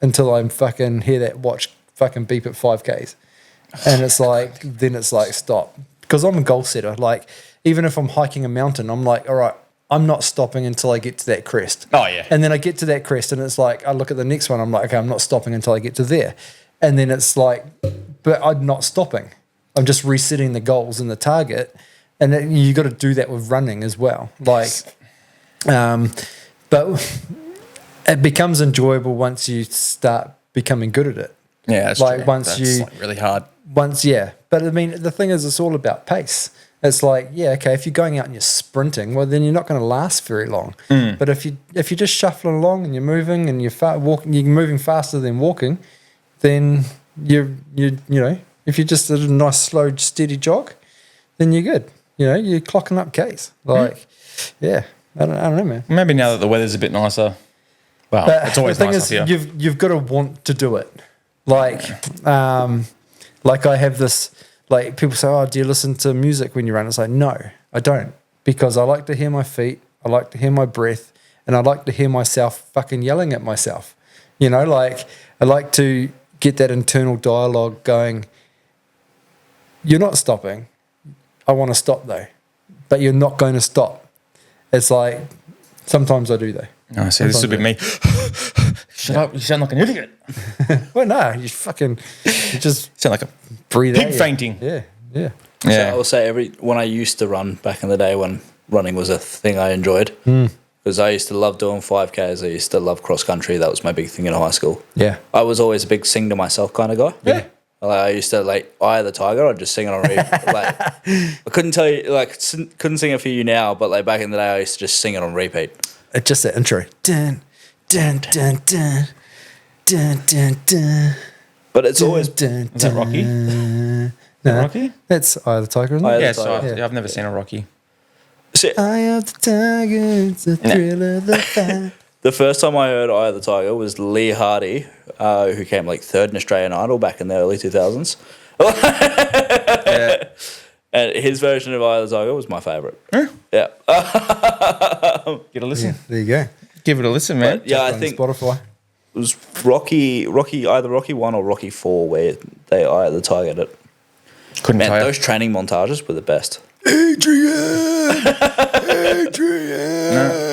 until I fucking hear that watch fucking beep at 5Ks. And it's like, then it's like, stop. Because I'm a goal setter. Like, even if I'm hiking a mountain, I'm like, all right, I'm not stopping until I get to that crest. Oh, yeah. And then I get to that crest, and it's like, I look at the next one, I'm like, okay, I'm not stopping until I get to there. And then it's like, but I'm not stopping. I'm just resetting the goals and the target. And then you got to do that with running as well. Like, but it becomes enjoyable once you start becoming good at it. Yeah, that's like true. Once that's you like really hard. Yeah. But I mean, the thing is, it's all about pace. It's like, yeah, okay, if you're going out and you're sprinting, well, then you're not going to last very long. But if you're just shuffling along and you're moving and you're walking, you're moving faster than walking, then you know, if you're just at a nice slow steady jog, then you're good. You know, you're clocking up Ks. Like, yeah, I don't know, man. Maybe now that the weather's a bit nicer. Well, But it's always the thing nice is, up here. you've got to want to do it. Like, like I have this. Like people say, oh, do you listen to music when you run? It's like, no, I don't, because I like to hear my feet, I like to hear my breath, and I like to hear myself fucking yelling at myself. You know, like I like to get that internal dialogue going. You're not stopping. I want to stop though, but you're not going to stop. It's like, sometimes I do though. Oh, see, this would be me. Shut up, you sound like an idiot. Well, no, you just Sound like a breathe pig out. fainting. Yeah. Yeah. So I will say when I used to run back in the day, when running was a thing I enjoyed, because I used to love doing 5Ks. I used to love cross country. That was my big thing in high school. Yeah. I was always a big sing to myself kind of guy. Yeah. Like, I used to like Eye of the Tiger. I'd just sing it on repeat. Like, I couldn't tell you, like, couldn't sing it for you now, but like back in the day, I used to just sing it on repeat. It's just that intro. Dun, dun, dun, dun, dun, dun, dun. But it's always Dun, Is that Rocky? no, Rocky? That's Eye of the Tiger, isn't Eye it? of the Yeah, so Tiger. I've never seen a Rocky. See, Eye of the Tiger, it's the thrill of the fight. the first time I heard Eye of the Tiger was Lee Hardy, who came like third in Australian Idol back in the early 2000s. Yeah. And his version of Eye of the Tiger was my favourite. Yeah. Get a listen. There you go. Give it a listen, man. Yeah, I On think Spotify. it was Rocky, either Rocky 1 or Rocky 4 where they Eye of the Tiger it. Couldn't Man, tell you. those training montages were the best. Adrian!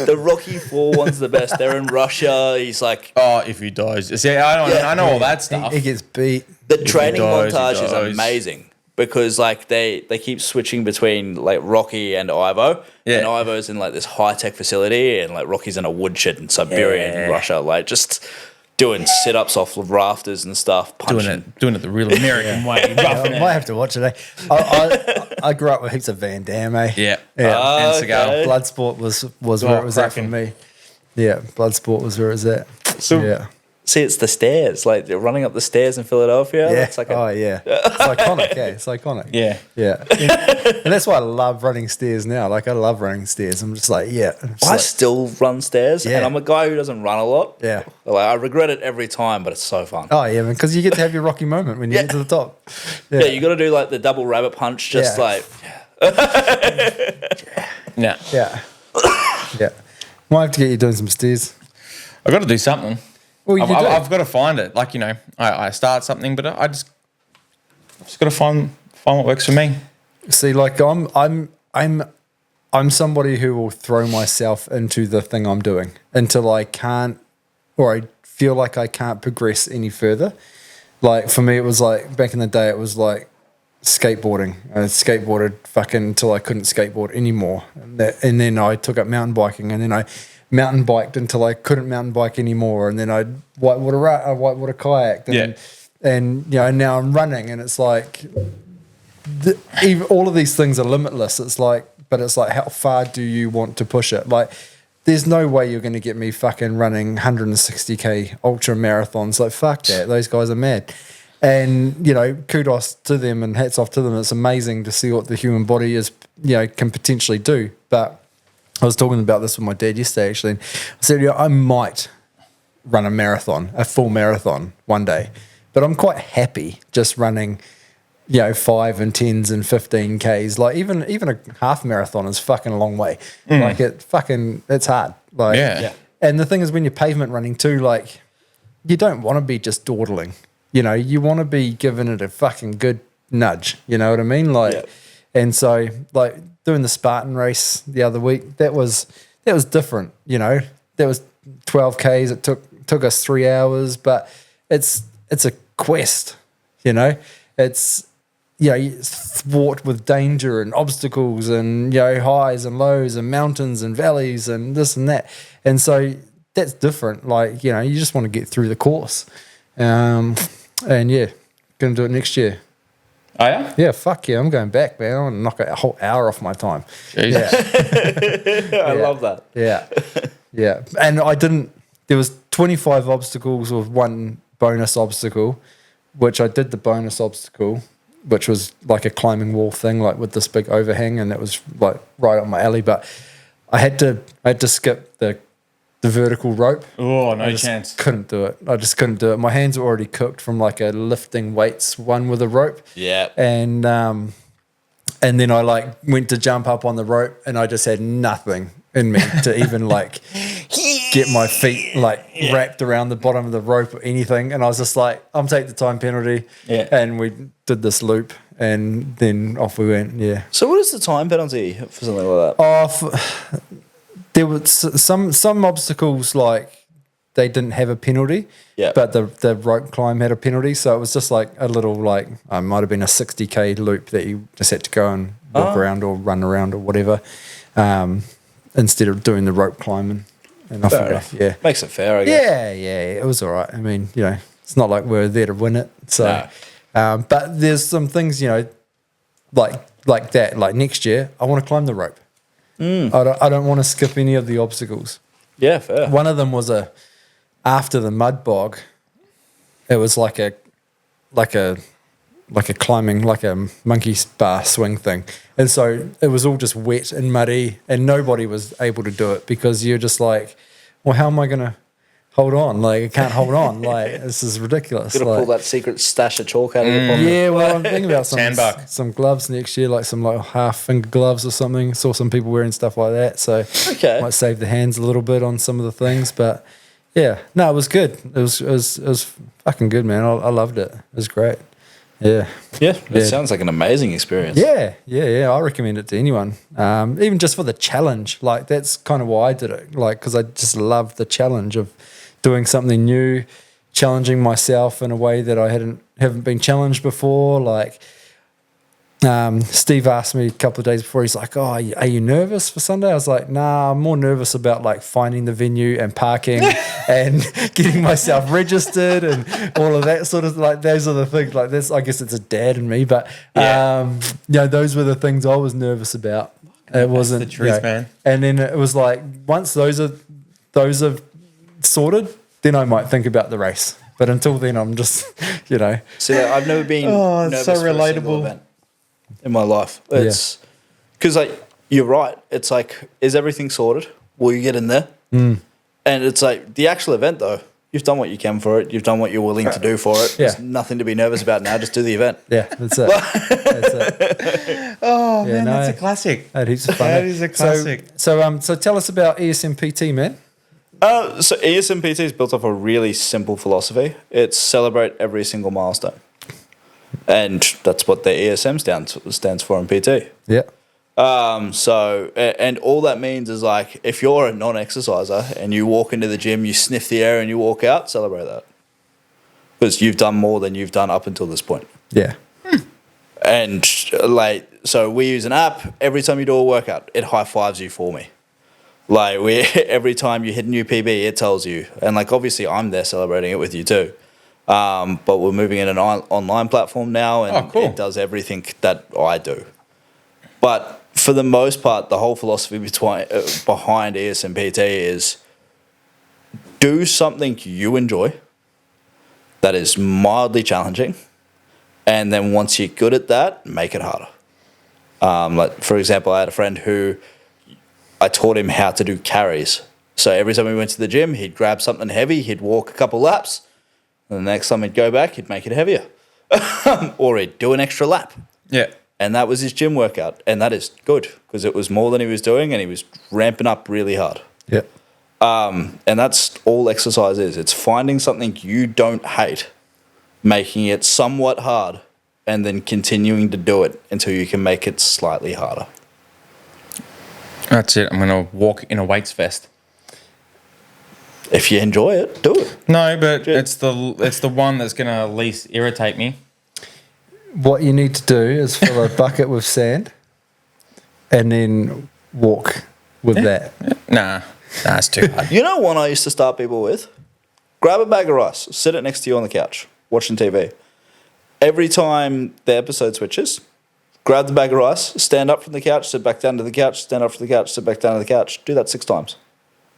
The Rocky 4 one's the best. They're in Russia. He's like, Oh, if he dies. See, I know all that stuff. He gets beat. the training dies, he montage is dies. amazing. because like they keep switching between like Rocky and Ivo. Yeah. And Ivo's in like this high tech facility, and like Rocky's in a woodshed in Siberia in Russia, like just doing sit ups off of rafters and stuff, punching. Doing it the real American way. I might have to watch it. I grew up with heaps of Van Damme. Yeah. Yeah. And Seagal. Bloodsport was where it was at for me. Yeah, Bloodsport was where it was at. So yeah. see, it's the stairs, like they're running up the stairs in Philadelphia. Yeah. It's like It's iconic. Yeah, it's iconic. Yeah. Yeah. And that's why I love running stairs now. Like I love running stairs. I'm just like, yeah. I still run stairs, Yeah. and I'm a guy who doesn't run a lot. Yeah. Like I regret it every time, but it's so fun. Oh yeah, man, because you get to have your Rocky moment when you get to the top. Yeah, you got to do like the double rabbit punch, just Yeah. like Yeah. Yeah. Yeah. Might have to get you doing some stairs. I've got to do something. Well, you do. I've got to find it. Like, you know, I start something, but I've just got to find what works for me. See, like I'm somebody who will throw myself into the thing I'm doing until I can't, or I feel like I can't progress any further. Like for me, it was like back in the day, it was like skateboarding. I skateboarded fucking until I couldn't skateboard anymore, and then I took up mountain biking, and then I mountain biked until I couldn't mountain bike anymore, and then I whitewater kayaked, and you know, now I'm running, and it's like even all of these things are limitless. It's like, but it's like, how far do you want to push it? Like, there's no way you're going to get me fucking running 160k ultra marathons. Like, fuck that. Those guys are mad. And, you know, kudos to them and hats off to them. It's amazing to see what the human body is, you know, can potentially do. But I was talking about this with my dad yesterday, actually. And I said, you know, I might run a marathon, a full marathon one day. But I'm quite happy just running, you know, 5 and 10s and 15Ks. Like even a half marathon is fucking a long way. Like it's hard. Like, Yeah. And the thing is, when you're pavement running too, like you don't want to be just dawdling. You know, you want to be giving it a fucking good nudge. You know what I mean? Like, and so like doing the Spartan race the other week, that was different. You know, that was 12Ks. It took us 3 hours, but it's a quest. You know, it's, you know, you thwart with danger and obstacles and, you know, highs and lows and mountains and valleys and this and that. And so that's different. Like, you know, you just want to get through the course. And yeah, going to do it next year. Oh, yeah? Yeah, fuck yeah, I'm going back, man. I want to knock a whole hour off my time. Jesus. Yeah. I love that. Yeah. Yeah. And there was 25 obstacles with one bonus obstacle, which I did the bonus obstacle, which was like a climbing wall thing, like with this big overhang, and it was like right up my alley. But I had to skip the vertical rope. Oh, no I just chance. couldn't do it. I just couldn't do it. My hands were already cooked from like a lifting weights one with a rope. Yeah. And then I like went to jump up on the rope, and I just had nothing in me to even like get my feet like wrapped around the bottom of the rope or anything. And I was just like, I'm taking the time penalty. Yeah. And we did this loop, and then off we went. Yeah. So what is the time penalty for something like that? Oh, there was some obstacles, like they didn't have a penalty, but the rope climb had a penalty. So it was just like a little, like, it might have been a 60k loop that you just had to go and walk around or run around or whatever, instead of doing the rope climbing. And off we go. Yeah. Makes it fair, I guess. Yeah, it was all right. I mean, you know, it's not like we're there to win it. So, but there's some things, you know, like that. Like next year, I want to climb the rope. I don't want to skip any of the obstacles. Yeah, fair. One of them was after the mud bog. It was like a climbing, like a monkey bar swing thing, and so it was all just wet and muddy, and nobody was able to do it because you're just like, well, how am I gonna hold on? Like, I can't hold on. Like, this is ridiculous. Gotta pull that secret stash of chalk out of your pocket. Yeah, well, I'm thinking about Sandbag. some gloves next year, like some like half finger gloves or something. Saw some people wearing stuff like that, so might save the hands a little bit on some of the things. But yeah, no, it was good. It was fucking good, man. I loved it. It was great. Yeah. It sounds like an amazing experience. Yeah. I recommend it to anyone, even just for the challenge. Like, that's kind of why I did it. Like, because I just love the challenge of doing something new, challenging myself in a way that I haven't been challenged before. Like, Steve asked me a couple of days before, he's like, oh, are you nervous for Sunday? I was like, nah, I'm more nervous about like finding the venue and parking and getting myself registered and all of that sort of, like, those are the things like this. I guess it's a dad in me, but those were the things I was nervous about. It wasn't the truth, man. And then it was like, once those are sorted, then I might think about the race. But until then, I'm just, See, I've never been nervous so for a single relatable. event in my life. It's because, like, you're right. It's like, is everything sorted? Will you get in there? And it's like the actual event, though. You've done what you can for it. You've done what you're willing to do for it. Yeah. There's nothing to be nervous about now. Just do the event. Yeah, that's it. That's it. Oh, Yeah, man, no. that's a classic. That is fun. That is a classic. So tell us about ESMPT, man. So ESMPT is built off a really simple philosophy. It's celebrate every single milestone. And that's what the ESM stands for in PT. Yeah. And all that means is, like, if you're a non-exerciser and you walk into the gym, you sniff the air and you walk out, celebrate that. Because you've done more than you've done up until this point. Yeah. And, like, so we use an app. Every time you do a workout, it high-fives you for me. Like, every time you hit a new PB, it tells you. And, like, obviously I'm there celebrating it with you too. But we're moving in an online platform now, and it does everything that I do. But for the most part, the whole philosophy behind ESMPT is do something you enjoy that is mildly challenging, and then once you're good at that, make it harder. Like, for example, I had a friend who I taught him how to do carries. So every time we went to the gym, he'd grab something heavy, he'd walk a couple laps, and the next time he'd go back, he'd make it heavier. Or he'd do an extra lap. Yeah. And that was his gym workout. And that is good because it was more than he was doing and he was ramping up really hard. Yeah. And that's all exercise is. It's finding something you don't hate, making it somewhat hard, and then continuing to do it until you can make it slightly harder. That's it. I'm going to walk in a weights vest. If you enjoy it, do it. No, but it's the one that's going to least irritate me. What you need to do is fill a bucket with sand and then walk with that. Nah, it's too hard. You know one I used to start people with? Grab a bag of rice, sit it next to you on the couch, watching TV. Every time the episode switches, grab the bag of rice, stand up from the couch, sit back down to the couch, stand up from the couch, sit back down to the couch. Do that 6 times.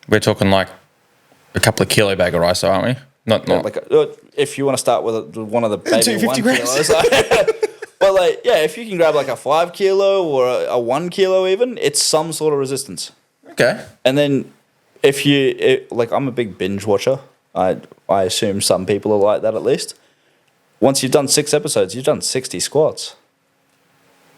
We're talking like a couple of kilo bag of rice, aren't we? Not Like, if you want to start with one of the baby 250 1 grams. kilos. But, like, yeah, if you can grab like a 5 kilo or a 1 kilo even, it's some sort of resistance. okay. And then like, I'm a big binge watcher. I assume some people are like that at least. Once you've done 6 episodes, you've done 60 squats.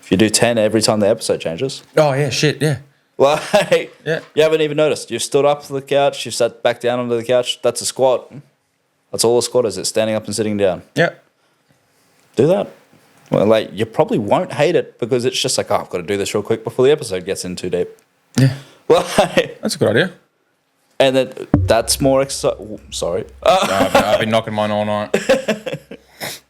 If you do 10 every time the episode changes. Oh yeah, shit, yeah. Like, Yeah. you haven't even noticed. You've stood up to the couch, you've sat back down onto the couch. That's a squat. That's all a squat is. It's standing up and sitting down. Yeah. Do that. Well, like, you probably won't hate it because it's just like, oh, I've got to do this real quick before the episode gets in too deep. Yeah. Like, That's a good idea. and then that's more exercise. Sorry. I've been knocking mine all night.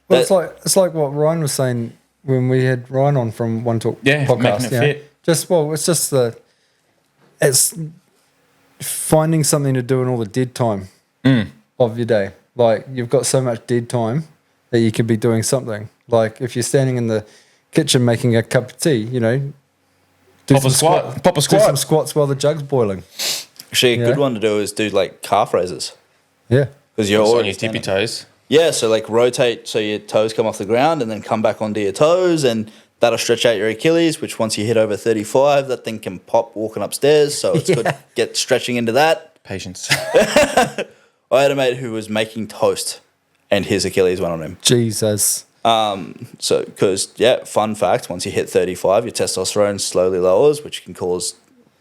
Well, it's like what Ryan was saying when we had Ryan on from One Talk podcast. making it fit. It's finding something to do in all the dead time of your day. Like, you've got so much dead time that you could be doing something. Like, if you're standing in the kitchen making a cup of tea, Pop a squat. do some squats while the jug's boiling. Actually, a Yeah. good one to do is do like calf raises. Yeah. Because you're On already your tippy standing. toes. Yeah, so like rotate so your toes come off the ground and then come back onto your toes, and that'll stretch out your Achilles, which once you hit over 35, that thing can pop walking upstairs. So it's good to get stretching into that. Patience. I had a mate who was making toast and his Achilles went on him. Jesus. So, because, fun fact, once you hit 35, your testosterone slowly lowers, which can cause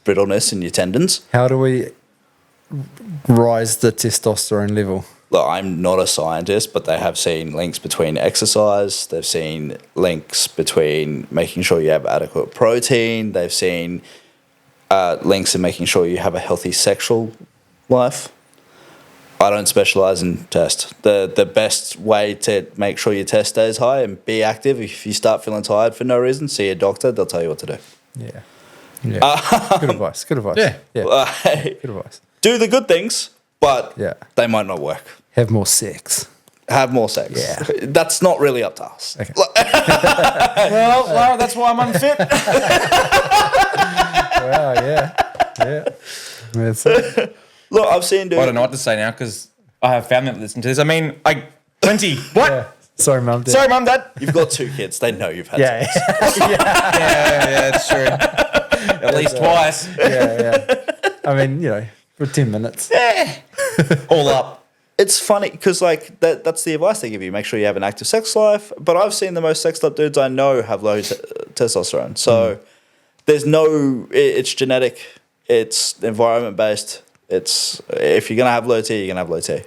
brittleness in your tendons. How do we rise the testosterone level? Look, I'm not a scientist, but they have seen links between exercise. They've seen links between making sure you have adequate protein. They've seen links in making sure you have a healthy sexual life. I don't specialize in test. The best way to make sure your test stays high and be active, if you start feeling tired for no reason, see a doctor. They'll tell you what to do. Yeah. Yeah. Good advice. Good advice. Yeah. Good advice. Do the good things, but Yeah. they might not work. Have more sex. Have more sex. Yeah. That's not really up to us. Okay. Well, Lara, that's why I'm unfit. Wow, yeah. Yeah. That's it. Look, I've seen dudes. I don't know what to say now because I have family that listen to this. I mean, like 20. What? Yeah. Sorry, Mum. Dad. Sorry, Mum, Dad. You've got 2 kids. They know you've had Yeah. sex. Yeah, it's true. At least twice. Yeah. I mean, for 10 minutes. All up. It's funny because like that's the advice they give you. Make sure you have an active sex life. But I've seen the most sexed up dudes I know have low testosterone. So there's no. It's genetic. It's environment based. It's if you're gonna have low T, you're gonna have low T.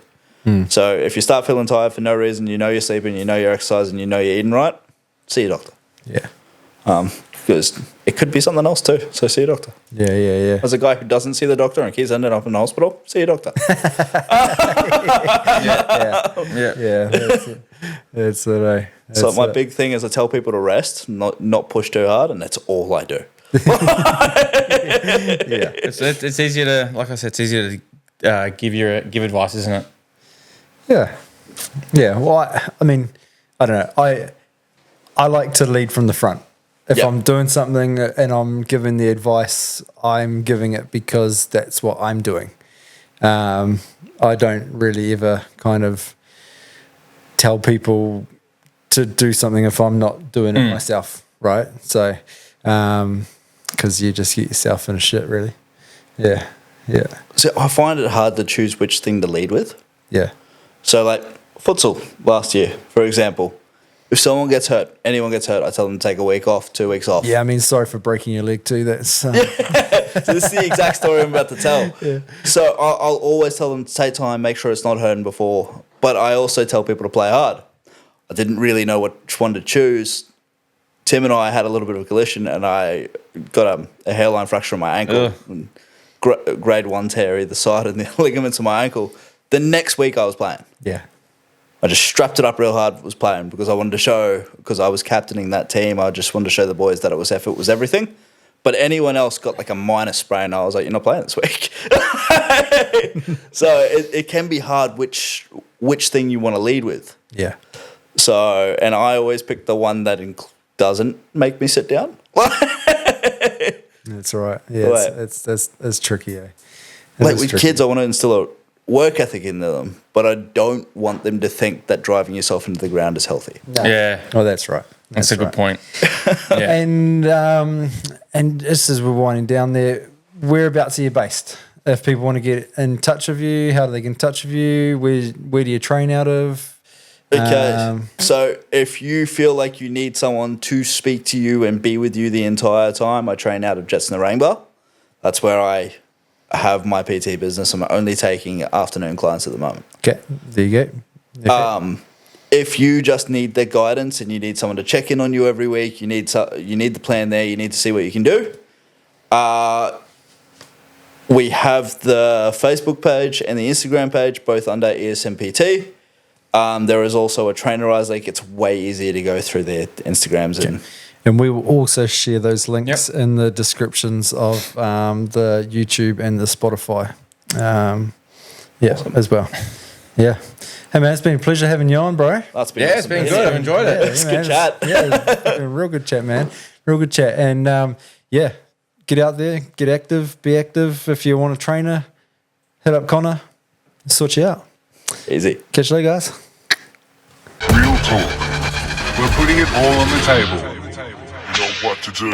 So if you start feeling tired for no reason, you know you're sleeping, you know you're exercising, you know you're eating right, see your doctor. Yeah. Because it could be something else too. So see your doctor. Yeah. As a guy who doesn't see the doctor and keeps ending up in the hospital, see your doctor. Yeah. That's it. That's it, eh? So That's my it. big thing is I tell people to rest, not push too hard, and that's all I do. Yeah. It's easier to, like I said, it's easier to give advice, isn't it? Yeah. Yeah. Well, I mean, I don't know. I like to lead from the front. If Yep. I'm doing something and I'm giving the advice, I'm giving it because that's what I'm doing. I don't really ever kind of tell people to do something if I'm not doing it myself, right? So, because you just get yourself in a shit, really. Yeah. So I find it hard to choose which thing to lead with. Yeah. So like futsal last year, for example, if someone gets hurt, anyone gets hurt, I tell them to take a week off, 2 weeks off. Yeah, I mean, sorry for breaking your leg too. That's So this is the exact story I'm about to tell. Yeah. So I'll always tell them to take time, make sure it's not hurting before. But I also tell people to play hard. I didn't really know which one to choose. Tim and I had a little bit of a collision, and I got a hairline fracture in my ankle, and grade 1 tear either side, and the ligaments in my ankle. The next week I was playing. yeah. I just strapped it up real hard, was playing because I wanted to show, because I was captaining that team, I just wanted to show the boys that it was effort was everything. But anyone else got like a minor sprain, I was like, you're not playing this week. So it can be hard which thing you want to lead with. Yeah. So, and I always pick the one that doesn't make me sit down. That's right. Yeah, Right. that's tricky. Eh? Like with kids, I want to instill a work ethic into them, but I don't want them to think that driving yourself into the ground is healthy. No. Yeah. Oh, that's right. That's a good right. point. Yeah. And just as we're winding down there, whereabouts are you based? If people want to get in touch with you, how do they get in touch with you? Where do you train out of? Okay, so if you feel like you need someone to speak to you and be with you the entire time, I train out of Jets in the Rainbow. That's where I have my PT business. I'm only taking afternoon clients at the moment. Okay, there you go. Okay. If you just need the guidance and you need someone to check in on you every week, you need the plan there. You need to see what you can do. We have the Facebook page and the Instagram page, both under ESMPT. There is also a Trainerized link. It's way easier to go through their Instagrams And we will also share those links in the descriptions of the YouTube and the Spotify. As well. Yeah. Hey, man, it's been a pleasure having you on, bro. That's been Yeah, it's awesome. been good. I've enjoyed it. It's good chat. It's been a real good chat, man. Real good chat. And get out there, get active, be active. If you want a trainer, hit up Connor, sort you out. Easy. Catch you later, guys. Real talk. We're putting it all on the table. You know what to do.